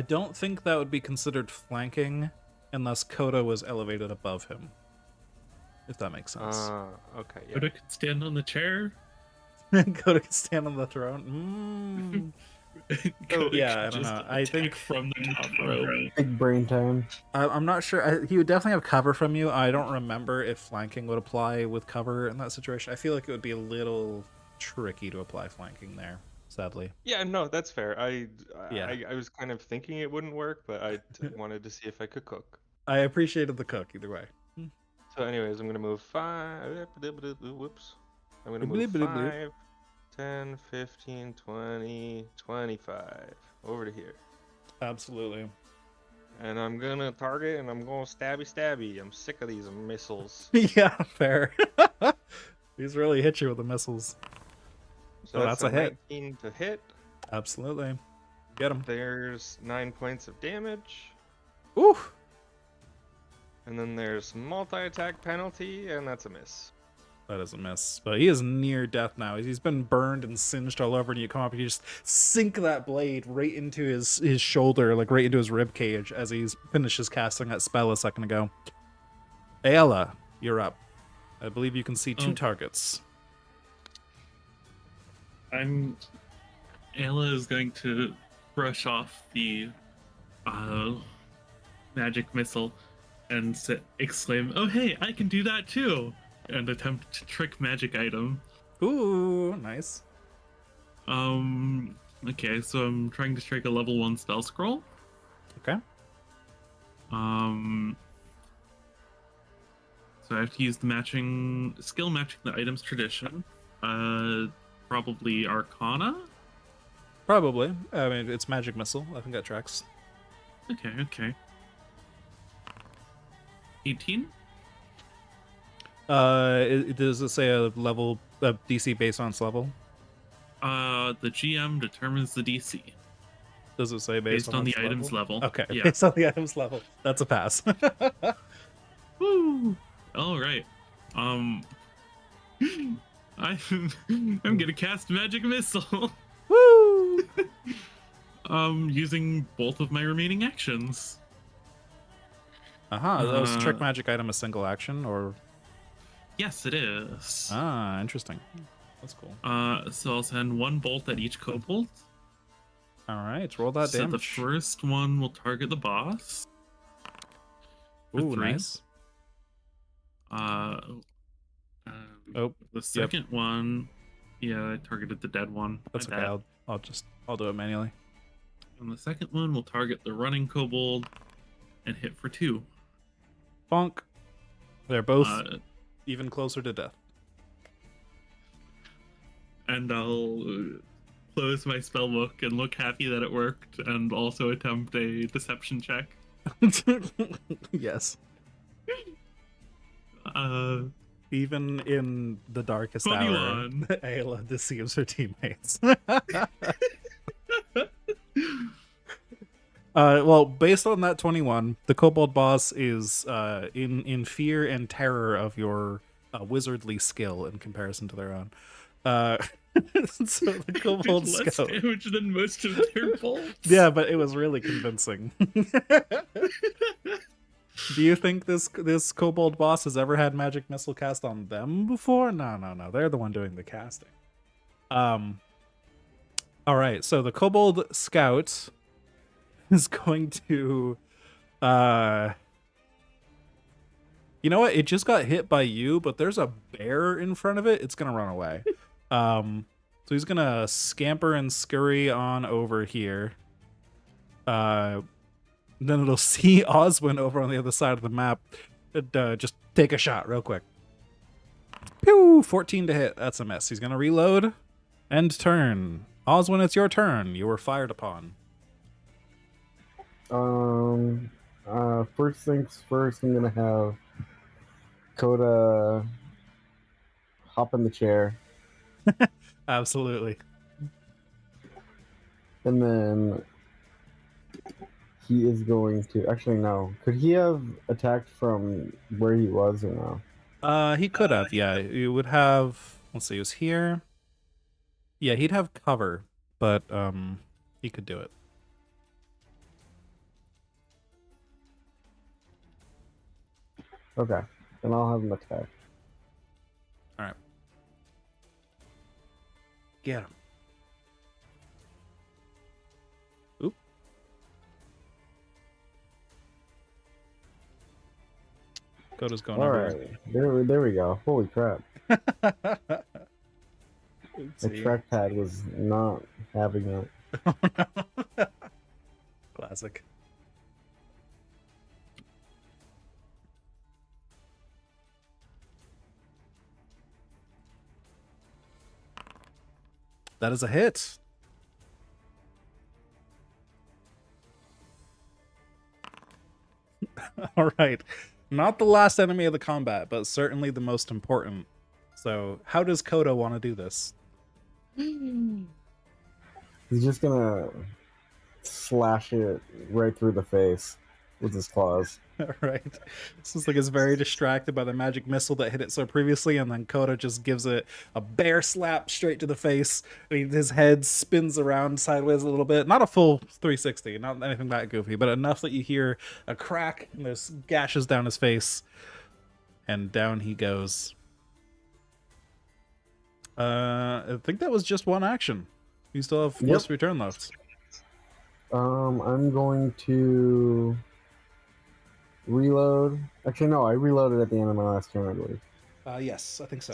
don't think that would be considered flanking unless Koda was elevated above him. If that makes sense. Okay, yeah. Koda could stand on the chair. Koda can stand on the throne. Koda Yeah, could I don't just know. I attack think from the top row. Big brain time. I'm not sure. He would definitely have cover from you. I don't remember if flanking would apply with cover in that situation. I feel like it would be a little tricky to apply flanking there, sadly. Yeah, no, that's fair. Yeah. I was kind of thinking it wouldn't work, but I wanted to see if I could cook. I appreciated the cook either way. So anyways, I'm going to move 5... Whoops. I'm going to Bleep, move bleep, bleep. 5, 10, 15, 20, 25. Over to here. Absolutely. And I'm going to target and I'm going stabby. I'm sick of these missiles. Yeah, fair. These really hit you with the missiles. So Oh, that's a hit. 19 to hit. Absolutely. Get him. There's 9 points of damage. Ooh. And then there's multi-attack penalty, and that's a miss. That is a miss. But he is near death now. He's been burned and singed all over, and you come up and you just sink that blade right into his shoulder, like right into his rib cage as he finishes casting that spell a second ago. Ayala, you're up. I believe you can see 2 targets. I'm Ayla is going to brush off the magic missile and exclaim, "Oh hey, I can do that too!" and attempt to trick magic item. Ooh, nice. Okay, so I'm trying to trick a level 1 spell scroll. Okay. So I have to use the skill matching the item's tradition. Probably Arcana. Probably. I mean, it's magic missile. I think that tracks. Okay. 18. Does it say a level, a DC based on its level? The GM determines the DC Does it say based on the its item's level. Okay, Yeah. based on the item's level. That's a pass. Woo! All right. I'm gonna cast magic missile. Woo! Using both of my remaining actions. Was trick magic item a single action or? Yes, it is. Ah, interesting. That's cool. So I'll send one bolt at each kobold. All right, roll that So damage. the first one will target the boss. For Ooh, 3. nice. The second one, yeah, I targeted the dead one. That's My okay. bad. I'll do it manually. And the second one will target the running kobold and hit for 2. Bonk. They're both even closer to death. And I'll close my spellbook and look happy that it worked, and also attempt a deception check. Yes. Even in the darkest 21. hour, Ayla deceives her teammates. Well, based on that 21, the kobold boss is in fear and terror of your wizardly skill in comparison to their own. So the kobold Less scout. damage than most of their bolts. Yeah, but it was really convincing. Do you think this kobold boss has ever had magic missile cast on them before? No. They're the one doing the casting. All right, so the kobold scout is going to you know what? It just got hit by you, but there's a bear in front of it. It's gonna run away. So he's gonna scamper and scurry on over here. Then it'll see Oswin over on the other side of the map. Just take a shot real quick. Pew! 14 to hit. That's a miss. He's gonna reload. End turn. Oswin, it's your turn. You were fired upon. First things first, I'm gonna have Coda hop in the chair, Absolutely. and then he is going to. Actually, no. Could he have attacked from where he was or no? He could have. Yeah, you would have. Let's see. He was here. Yeah, he'd have cover, but he could do it. Okay, then I'll have him attack. All right. Get him. Oop. Coda's going All over. right, there we go. Holy crap! The Oopsie. trackpad was not having that. Classic. That is a hit. All right. Not the last enemy of the combat, but certainly the most important. So, how does Kodo want to do this? He's just gonna slash it right through the face with his claws. All right. This is like it's very distracted by the magic missile that hit it so previously, and then Kodo just gives it a bear slap straight to the face. His head spins around sideways a little bit. Not a full 360, not anything that goofy, but enough that you hear a crack and there's gashes down his face. And down he goes. I think that was just one action. You still have Yep. most of your turn left. I'm going to reload. Actually, no, I reloaded at the end of my last turn, I believe. Yes, I think so.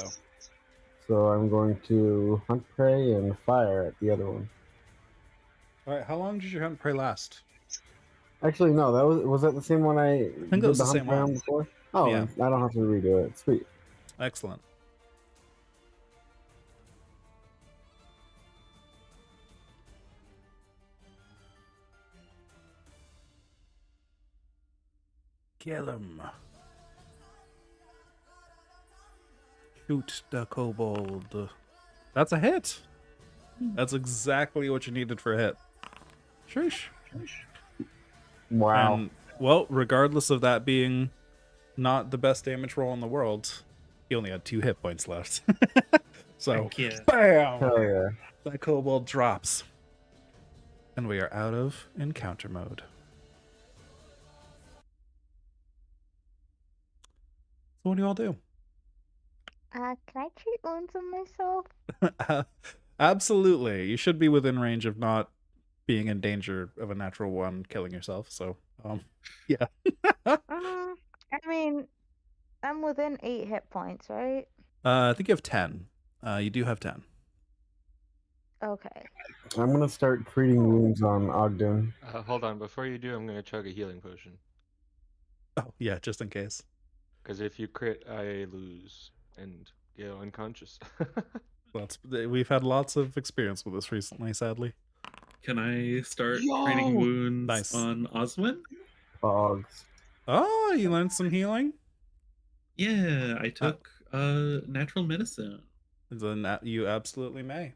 So I'm going to hunt prey and fire at the other one. All right, how long did your hunt prey last? Actually, no, was that the same one I think did that was the the hunt same prey on one. before? Oh, Yeah. I don't have to redo it. Sweet. Excellent. Kill him. Shoot the kobold. That's a hit. That's exactly what you needed for a hit. Sheesh. Wow. And, well, regardless of that being not the best damage roll in the world, he only had 2 hit points left. So, Heck yeah. bam! Hell yeah. That kobold drops. And we are out of encounter mode. So what do you all do? Can I treat wounds on myself? Absolutely. You should be within range of not being in danger of a natural one killing yourself. So, yeah. I mean, I'm within 8 hit points, right? I think you have 10. You do have 10. Okay. I'm gonna start treating wounds on Ogden. Hold on, before you do, I'm gonna chug a healing potion. Oh, yeah, just in case. Because if you crit, I lose and go unconscious. We've had lots of experience with this recently, sadly. Can I start Yo! training wounds Nice. on Oswin? Pogs. Oh, you learned some healing? Yeah, I took natural medicine. Then you absolutely may.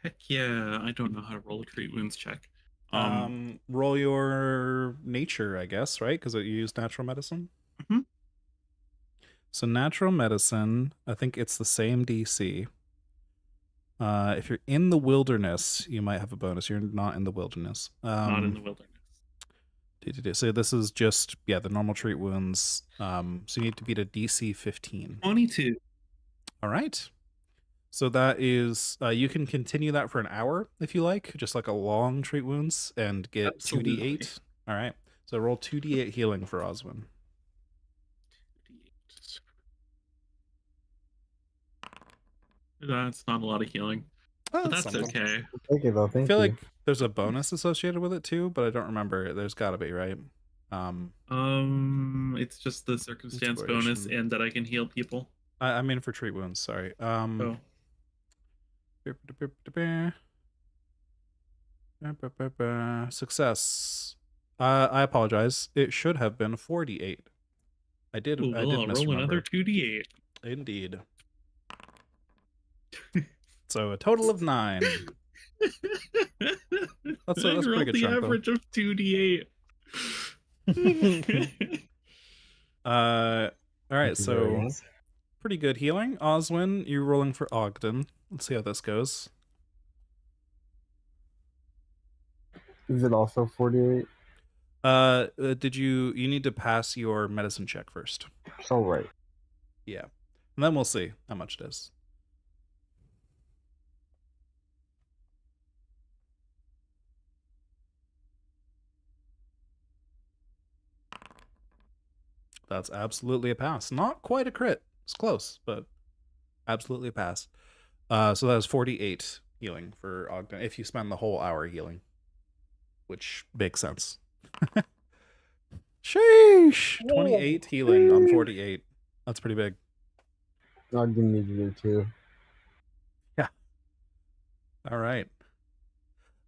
Heck yeah, I don't know how to roll a treat wounds check. Roll your nature, I guess, right? Because you used natural medicine. Mhm. So natural medicine, I think it's the same DC. If you're in the wilderness, you might have a bonus. You're not in the wilderness. Not in the wilderness. So this is just the normal treat wounds. So you need to beat a DC 15. 22. All right. So that is you can continue that for an hour if you like, just like a long treat wounds and get Absolutely. 2d8. All right. So roll 2d8 healing for Oswin. That's not a lot of healing. Oh, But that's something. okay. Thank you, though. I Thank feel you. like there's a bonus associated with it too, but I don't remember. There's got to be, right? It's just the circumstance bonus Inspiration. and that I can heal people. I mean for treat wounds. Sorry. Oh. Success. I apologize. It should have been 48. I did. Ooh, I well, did I'll roll misremember. another 2d8. Indeed. So a total of 9. That's a pretty good the chunk, though. average of 2d8. All right, Thank you very so much. pretty good healing. Oswin, you're rolling for Ogden. Let's see how this goes. Is it also 48? Did you need to pass your medicine check first? Oh, right. Yeah. And then we'll see how much it is. That's absolutely a pass. Not quite a crit. It's close, but absolutely a pass. So that is 48 healing for Ogden if you spend the whole hour healing, which makes sense. Sheesh! 28 healing on 48. That's pretty big. Ogden needed it too. Yeah. All right.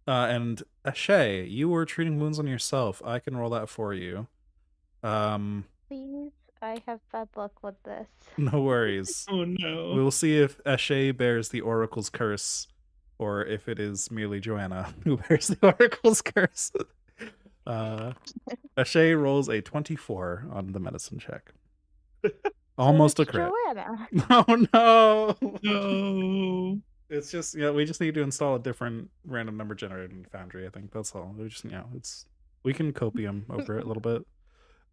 And Ashay, you were treating wounds on yourself. I can roll that for you. Please, I have bad luck with this. No worries. Oh no. We'll see if Ashay bears the Oracle's curse, or if it is merely Joanna who bears the Oracle's curse. Ashay rolls a 24 on the medicine check. Almost a it's crit. Joanna. Oh no! No. It's just we just need to install a different random number generator in Foundry. I think that's all. We just we can copium over it a little bit.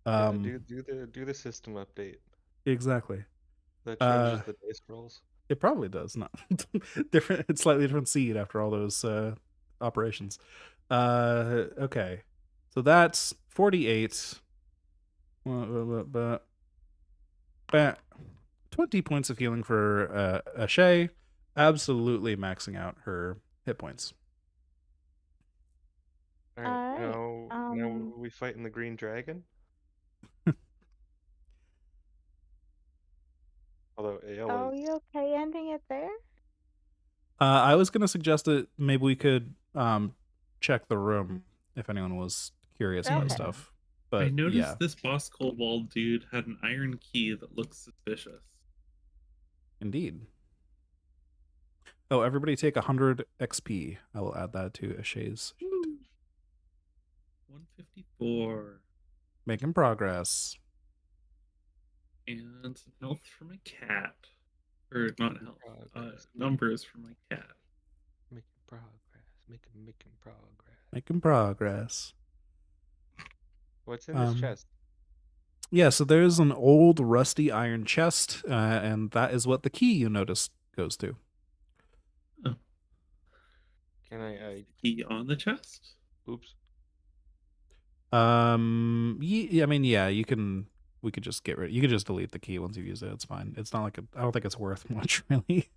Do the system update Exactly. that changes the dice rolls. It probably does. Not different. It's slightly different seed after all those operations. Okay, so that's 48. 20 points of healing for Ashay, absolutely maxing out her hit points. All right, Alright, now we fighting the green dragon. Although AL are is you okay ending it there? I was gonna suggest that maybe we could check the room if anyone was curious about Okay. stuff. I But noticed yeah, this boss kobold dude had an iron key that looks suspicious. indeed. Oh, everybody take 100 XP. I will add that to Ashay's. 154. Making progress. And some health for my cat. Or not health. progress. Numbers for my cat. Making progress. Making progress. Making progress. What's in this Um, chest? Yeah, so there's an old rusty iron chest, and that is what the key you noticed goes to. Can I Key on the chest? oops. I mean, yeah, you can. We could just get rid. You could just delete the key once you use it. It's fine. It's not like I don't think it's worth much, really.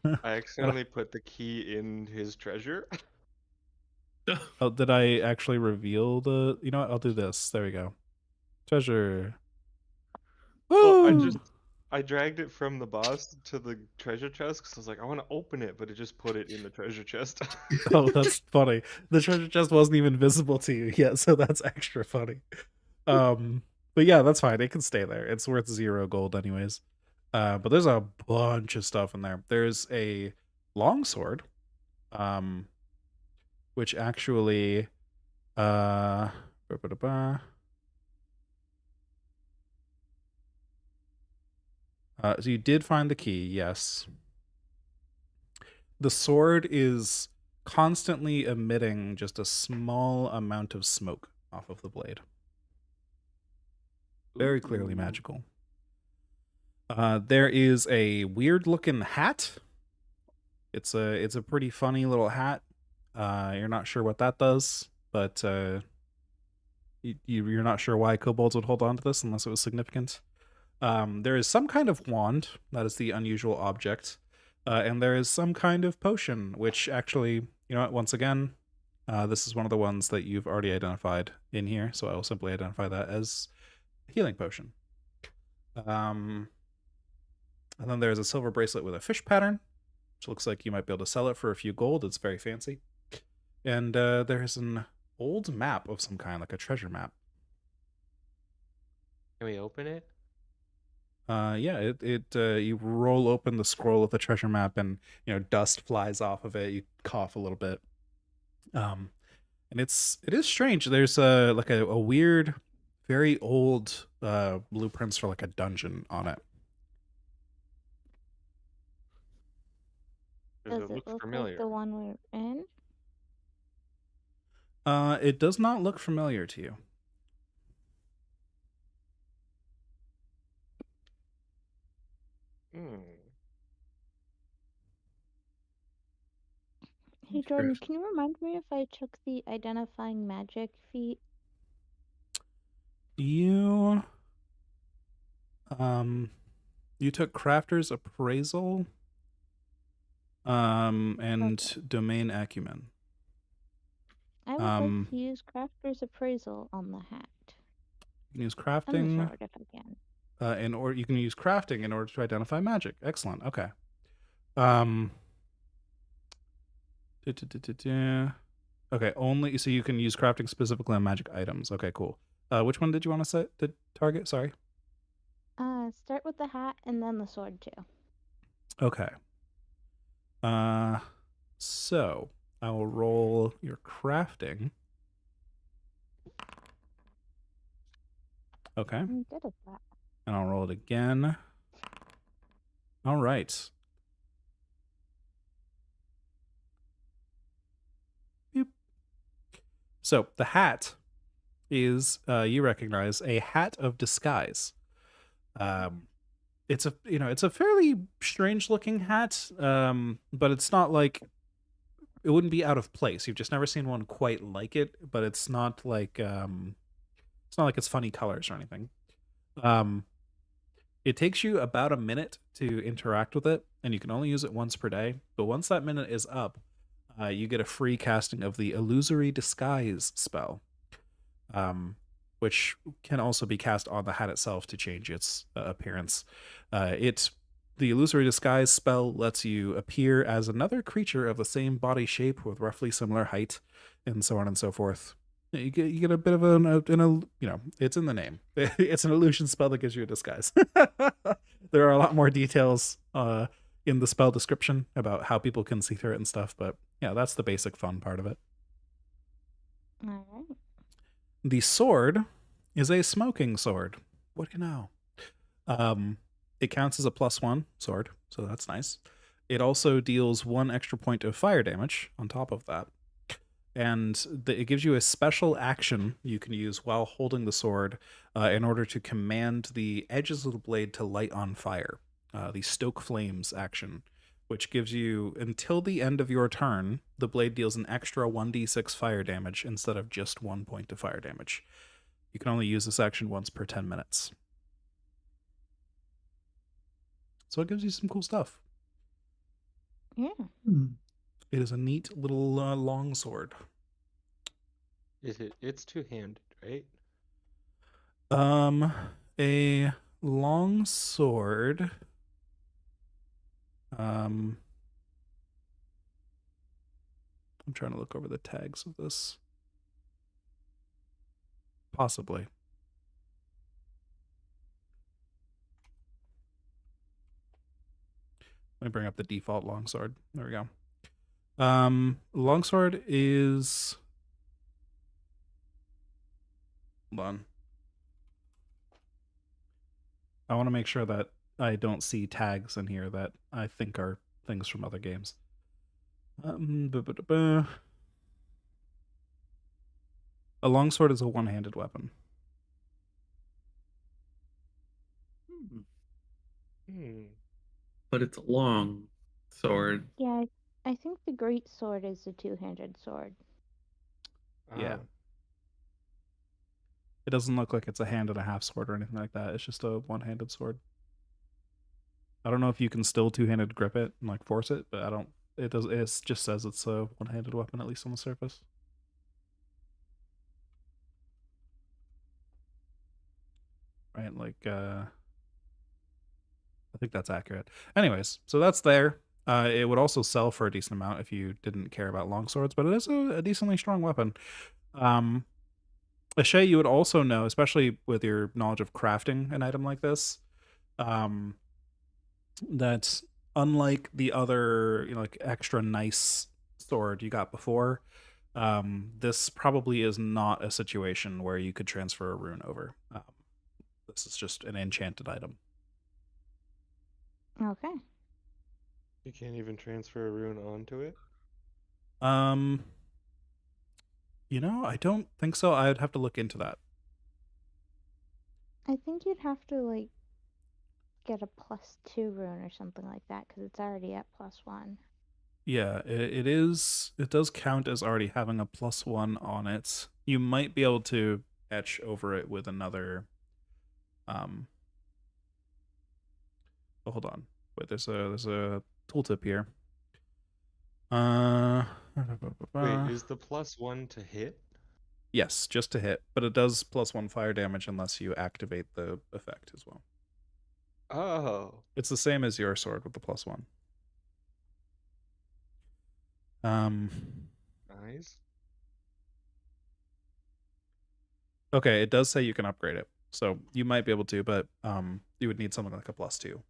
I accidentally put the key in his treasure. Oh, did I actually reveal the? You know what? I'll do this. There we go. Treasure. Well, Woo! I dragged it from the boss to the treasure chest because I was like, I want to open it, but it just put it in the treasure chest. Oh, that's funny. The treasure chest wasn't even visible to you yet, so that's extra funny. But yeah, that's fine. It can stay there. It's worth 0 gold anyways. But there's a bunch of stuff in there. There's a longsword, which actually, so you did find the key, yes. The sword is constantly emitting just a small amount of smoke off of the blade. Very clearly Ooh. magical. There is a weird looking hat. It's a pretty funny little hat. You're not sure what that does, but you're not sure why kobolds would hold on to this unless it was significant. There is some kind of wand that is the unusual object, and there is some kind of potion, which actually, you know what? Once again, this is one of the ones that you've already identified in here, so I will simply identify that as a healing potion. And then there's a silver bracelet with a fish pattern, which looks like you might be able to sell it for a few gold. It's very fancy. And there's an old map of some kind, like a treasure map. Can we open it? Yeah, you roll open the scroll of the treasure map, and dust flies off of it. You cough a little bit, and it is strange. There's like a weird, very old blueprints for like a dungeon on it. Does Does it look familiar? like the one we're in? It does not look familiar to you. Hey Jordan, can you remind me if I took the identifying magic feat? You took crafter's appraisal and domain acumen. I would like to use crafter's appraisal on the hat. You can use And crafting. the sword if I can. You can use crafting in order to identify magic. Excellent. Okay. Okay, only so you can use crafting specifically on magic items. Okay, cool. Which one did you want to set to target? Sorry. Start with the hat and then the sword too. Okay. So I will roll your crafting. Okay. I'm good at that. And I'll roll it again. All right. Boop. So the hat is, you recognize, a hat of disguise. it's a fairly strange looking hat, but it's not like it wouldn't be out of place. You've just never seen one quite like it, but it's not like it's funny colors or anything. It takes you about a minute to interact with it, and you can only use it once per day. But once that minute is up, you get a free casting of the Illusory Disguise spell, which can also be cast on the hat itself to change its appearance. The Illusory Disguise spell lets you appear as another creature of the same body shape with roughly similar height, and so on and so forth. You get a bit of it's in the name. It's an illusion spell that gives you a disguise. There are a lot more details in the spell description about how people can see through it and stuff, but yeah, that's the basic fun part of it. All right. The sword is a smoking sword. What do you know? It counts as a +1 sword, so that's nice. It also deals 1 extra point of fire damage on top of that. And it gives you a special action you can use while holding the sword in order to command the edges of the blade to light on fire. The Stoke Flames action, which gives you, until the end of your turn, the blade deals an extra 1d6 fire damage instead of just 1 point of fire damage. You can only use this action once per 10 minutes. So it gives you some cool stuff. Yeah. It is a neat little long sword. It's two-handed, right? A long sword. I'm trying to look over the tags of this. Possibly. Let me bring up the default longsword. There we go. Longsword is... Hold on. I want to make sure that I don't see tags in here that I think are things from other games. A longsword is a one-handed weapon. But it's a long sword. Yeah, I think the great sword is a two-handed sword. Yeah. It doesn't look like it's a hand and a half sword or anything like that. It's just a one-handed sword. I don't know if you can still two-handed grip it and like force it, but I don't. It does. It just says it's a one-handed weapon, at least on the surface. Right, like I think that's accurate. Anyways, so that's there. It would also sell for a decent amount if you didn't care about longswords, but it is a decently strong weapon. Ashay, you would also know, especially with your knowledge of crafting an item like this, that unlike the other, like extra nice sword you got before, this probably is not a situation where you could transfer a rune over. This is just an enchanted item. Okay. You can't even transfer a rune onto it? I don't think so. I'd have to look into that. I think you'd have to, like, get a +2 rune or something like that, because it's already at +1. Yeah, it is. It does count as already having a +1 on it. You might be able to etch over it with another. Oh, hold on. Wait, there's a tooltip here. Wait, is the +1 to hit? Yes, just to hit, but it does +1 fire damage unless you activate the effect as well. Oh. It's the same as your sword with the +1. Nice. Okay, it does say you can upgrade it, so you might be able to, but you would need something like a +2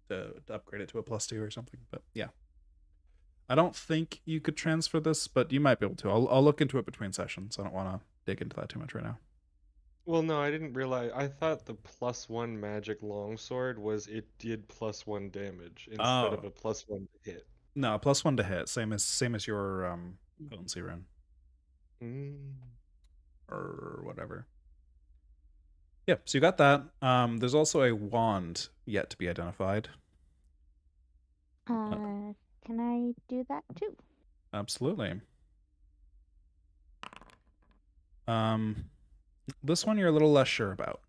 to upgrade it to a +2 or something. But yeah, I don't think you could transfer this, but you might be able to. I'll look into it between sessions. I don't want to dig into that too much right now. Well, no, I didn't realize. I thought the +1 magic longsword was it did +1 damage instead of a +1 to hit. No, +1 to hit, same as your potency rune. Or whatever. Yeah, so you got that. There's also a wand yet to be identified. Can I do that too? Absolutely. This one you're a little less sure about.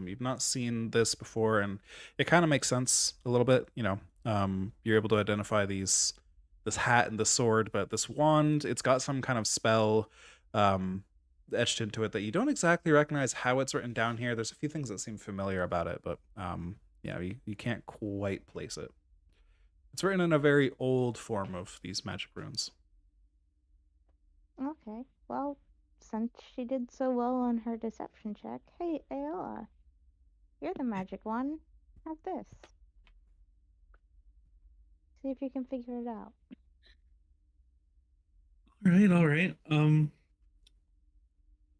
You've not seen this before, and it kind of makes sense a little bit. You're able to identify this hat and the sword, but this wand, it's got some kind of spell etched into it that you don't exactly recognize how it's written down here. There's a few things that seem familiar about it, but you can't quite place it. It's written in a very old form of these magic runes. Okay. Well, since she did so well on her deception check, hey, Ayla, you're the magic one. Have this. See if you can figure it out. All right, all right.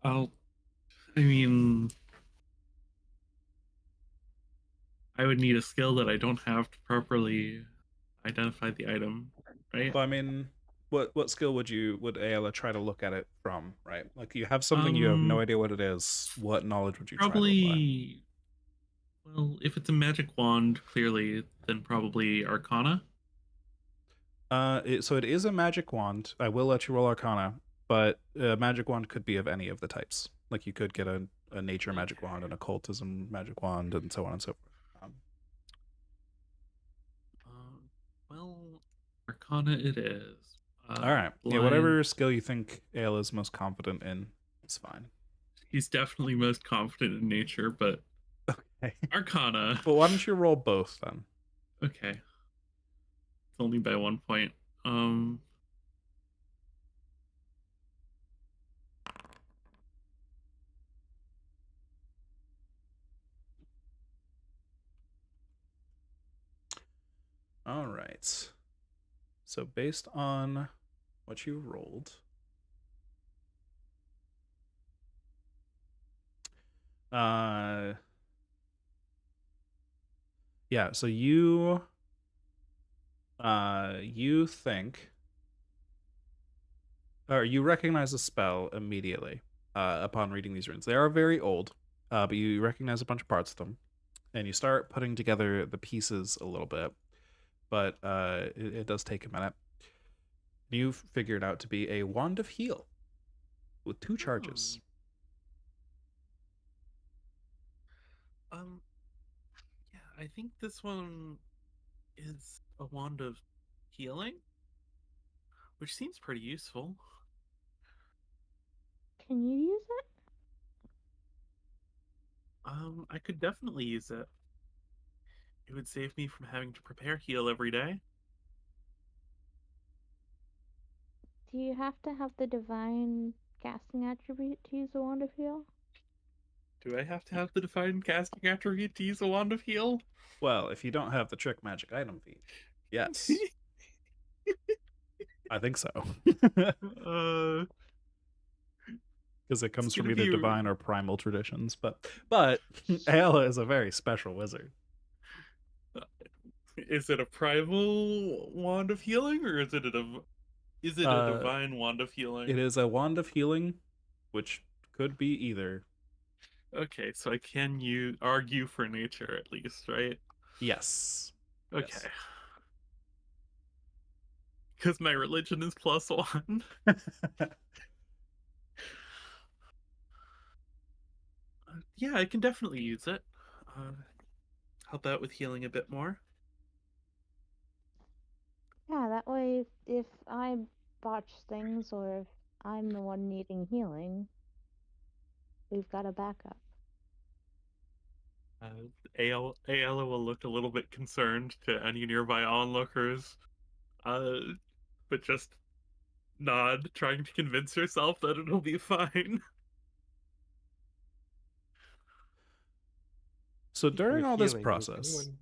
I'll. I mean, I would need a skill that I don't have to properly identify the item, right? Well, I mean, what skill would Ayla try to look at it from, right? Like you have something, you have no idea what it is. What knowledge would you try to apply? Probably. Well, if it's a magic wand, clearly, then probably Arcana. So it is a magic wand. I will let you roll Arcana, but a magic wand could be of any of the types. Like you could get a nature magic wand, an occultism magic wand, and so on and so forth. Well, Arcana it is. All right. Yeah, whatever skill you think Ayla is most confident in is fine. He's definitely most confident in nature, but Okay. Arcana. But why don't you roll both then? Okay. It's only by 1 point. All right. So based on what you rolled, yeah, so you think, or you recognize the spell immediately upon reading these runes. They are very old, but you recognize a bunch of parts of them, and you start putting together the pieces a little bit, but it does take a minute. You figure it out to be a wand of heal with 2 charges. Yeah, I think this one is a wand of healing, which seems pretty useful. Can you use it? I could definitely use it. It would save me from having to prepare heal every day. Do you have to have the divine casting attribute to use a wand of heal? Do I have to have the defined casting attribute to use a wand of heal? Well, if you don't have the trick magic item feat, yes. I think so. Because it comes from either divine or primal traditions. But Ayla is a very special wizard. Is it a primal wand of healing, or is it a divine wand of healing? It is a wand of healing, which could be either. Okay, so I can argue for nature at least, right? Yes. Okay. Yes. Because my religion is +1. Yeah, I can definitely use it. Help out with healing a bit more. Yeah, that way if I botch things or if I'm the one needing healing, we've got a backup. Ayala will look a little bit concerned to any nearby onlookers, but just nod, trying to convince herself that it'll be fine. So during With all this healing, does process, anyone-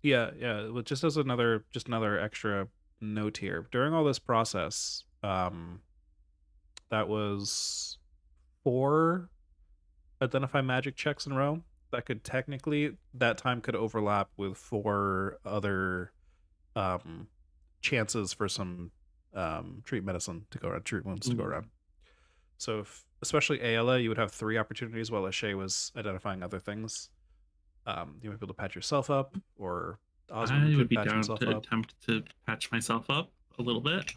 yeah. Well, just as another extra note here, during all this process, that was 4 identify magic checks in a row. That could technically, that time could overlap with 4 other chances for some treat medicine to go around, treat wounds to go around. So if especially Ayla, you would have 3 opportunities while Ashay was identifying other things. You might be able to patch yourself up, or Oswin I would could be patch down himself to up. attempt to patch myself up a little bit.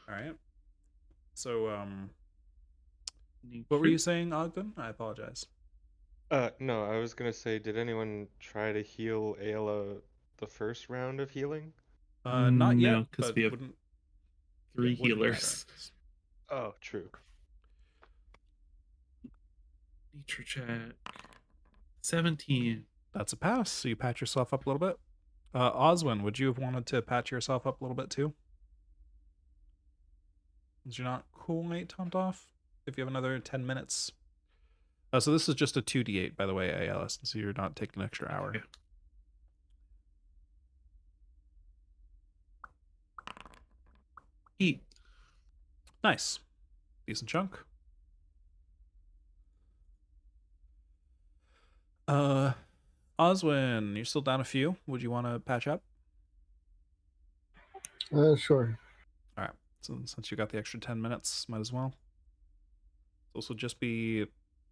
All right. So, what were Nature. you saying, Ogden? I apologize. No, I was gonna say, did anyone try to heal Ayla the first round of healing? Not No, yet, because but we have wouldn't 3 wouldn't matter. healers. Oh, true. Nature check. 17. That's a pass. So you patch yourself up a little bit. Oswin, would you have wanted to patch yourself up a little bit too? Is you're not quite topped off? If you have another 10 minutes. So this is just a 2d8, by the way, ALS, so you're not taking an extra hour. Okay. Eat. Nice. Decent chunk. Oswin, you're still down a few. Would you want to patch up? Sure. All right. So since you got the extra 10 minutes, might as well. This will just be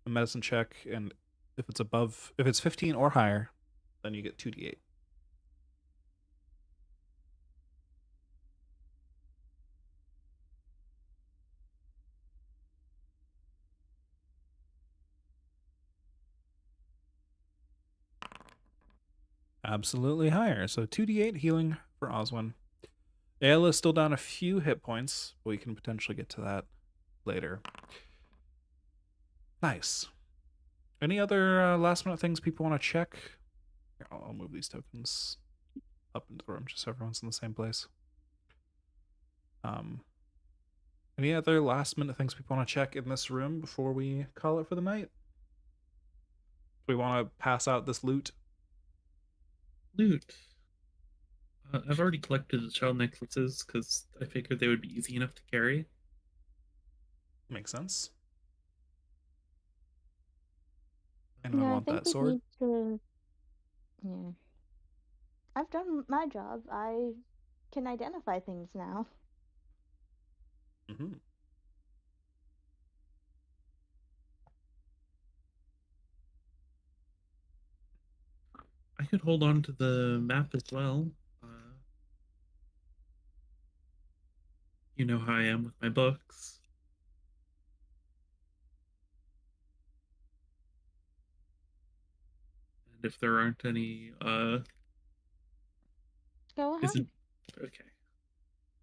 a medicine check, and if it's 15 or higher, then you get 2d8. Absolutely higher. So 2d8 healing for Oswin. Ayla is still down a few hit points, but we can potentially get to that later. Nice. Any other last minute things people want to check? Here, I'll move these tokens up into the room just so everyone's in the same place. Any other last minute things people want to check in this room before we call it for the night? We want to pass out this loot. Loot. I've already collected the shell necklaces because I figured they would be easy enough to carry. Makes sense. Anyone Yeah, I want think that we sword? need to. Yeah. I've done my job. I can identify things now. Mm-hmm. I could hold on to the map as well. You know how I am with my books. And if there aren't any, Go is it ahead. okay?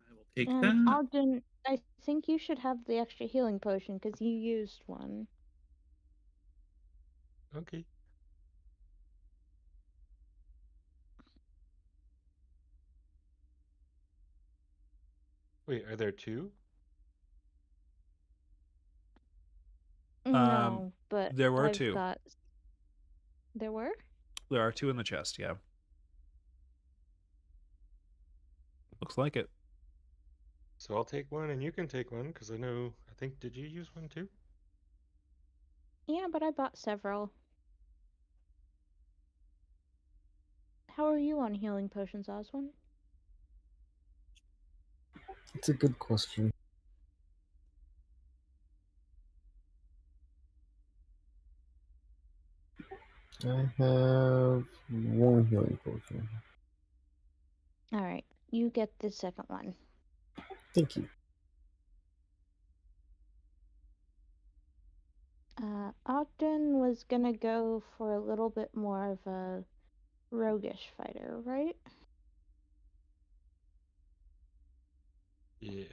I will take And that. Ogden, I think you should have the extra healing potion because you used one. Okay. Wait, are there 2? No, but There were I've 2. got. There were? There are 2 in the chest, yeah. Looks like it. So I'll take one and you can take one, because I think, did you use one too? Yeah, but I bought several. How are you on healing potions, Oswin? It's a good question. I have 1 healing potion. Alright, you get the second one. Thank you. Ogden was gonna go for a little bit more of a roguish fighter, right? Yeah.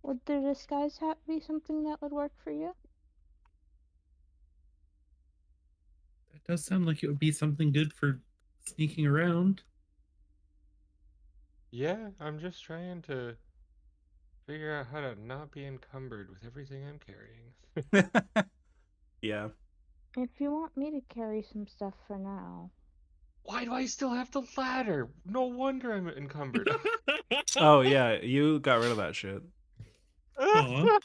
Would the disguise hat be something that would work for you? That does sound like it would be something good for sneaking around. Yeah, I'm just trying to figure out how to not be encumbered with everything I'm carrying. Yeah. If you want me to carry some stuff for now. Why do I still have the ladder? No wonder I'm encumbered. Oh, yeah, you got rid of that shit. Aw.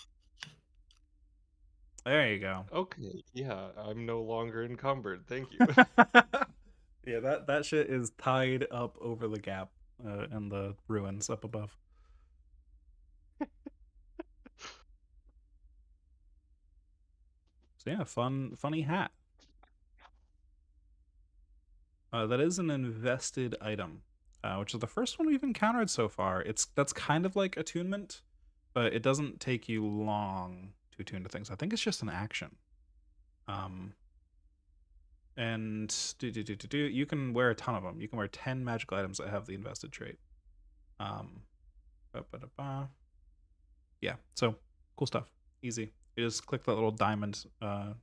There you go. Okay, yeah, I'm no longer encumbered. Thank you. Yeah, that shit is tied up over the gap in the ruins up above. So yeah, funny hat. That is an invested item, which is the first one we've encountered so far. That's kind of like attunement, but it doesn't take you long to attune to things. I think it's just an action. And you can wear a ton of them. You can wear 10 magical items that have the invested trait. Yeah, so cool stuff. Easy. You just click that little diamond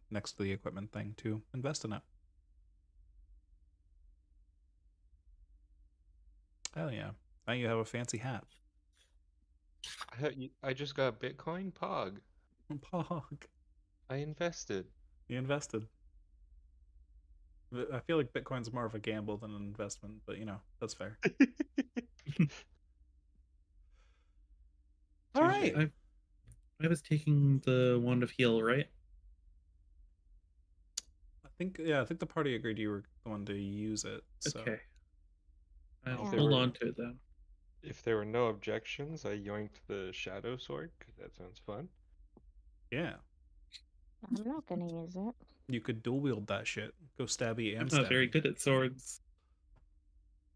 next to the equipment thing to invest in it. Hell yeah. Now you have a fancy hat. I just got Bitcoin Pog. Pog. I invested. You invested. I feel like Bitcoin's more of a gamble than an investment, but that's fair. All right. I was taking the wand of heal, right? I think the party agreed you were the one to use it. So. Okay. I'll Yeah. hold on to it then. If there were no objections, I yoinked the shadow sword because that sounds fun. Yeah. I'm not gonna use it. You could dual wield that shit. Go stabby I'm and not very stabby. good at swords.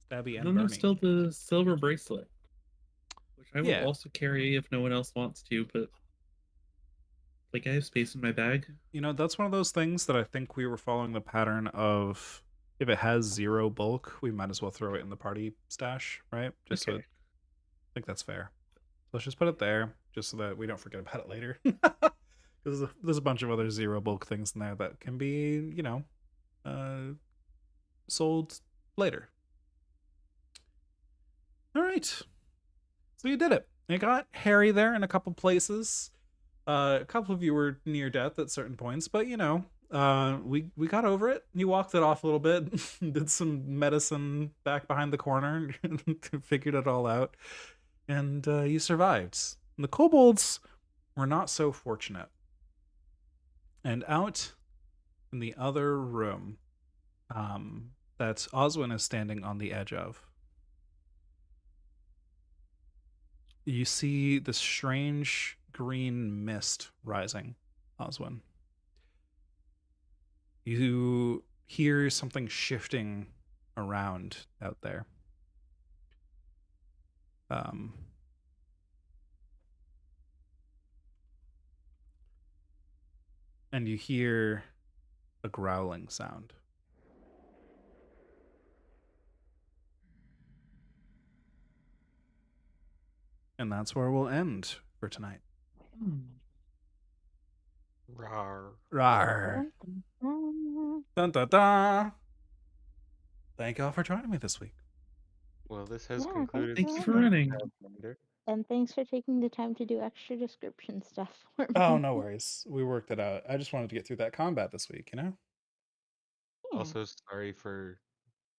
Stabby And and then there's Bernie. still the silver bracelet, which I will Yeah. also carry if no one else wants to, but like I have space in my bag. That's one of those things that I think we were following the pattern of if it has 0 bulk, we might as well throw it in the party stash, right? Just so Okay. I think that's fair. Let's just put it there, just so that we don't forget about it later. Because there's a bunch of other 0 bulk things in there that can be, sold later. All right. So you did it. You got Harry there in a couple places. A couple of you were near death at certain points, but we got over it. You walked it off a little bit, did some medicine back behind the corner, figured it all out, and you survived. And the kobolds were not so fortunate. And out in the other room, that Oswin is standing on the edge of, you see this strange green mist rising, Oswin. You hear something shifting around out there. And you hear a growling sound. And that's where we'll end for tonight. Rawr. Rawr. Dun, dun, dun. Thank y'all for joining me this week. Well, this has Yeah, concluded. Thank you for running. And thanks for taking the time to do extra description stuff for me. Oh, no worries. We worked it out. I just wanted to get through that combat this week, Yeah. Also, sorry for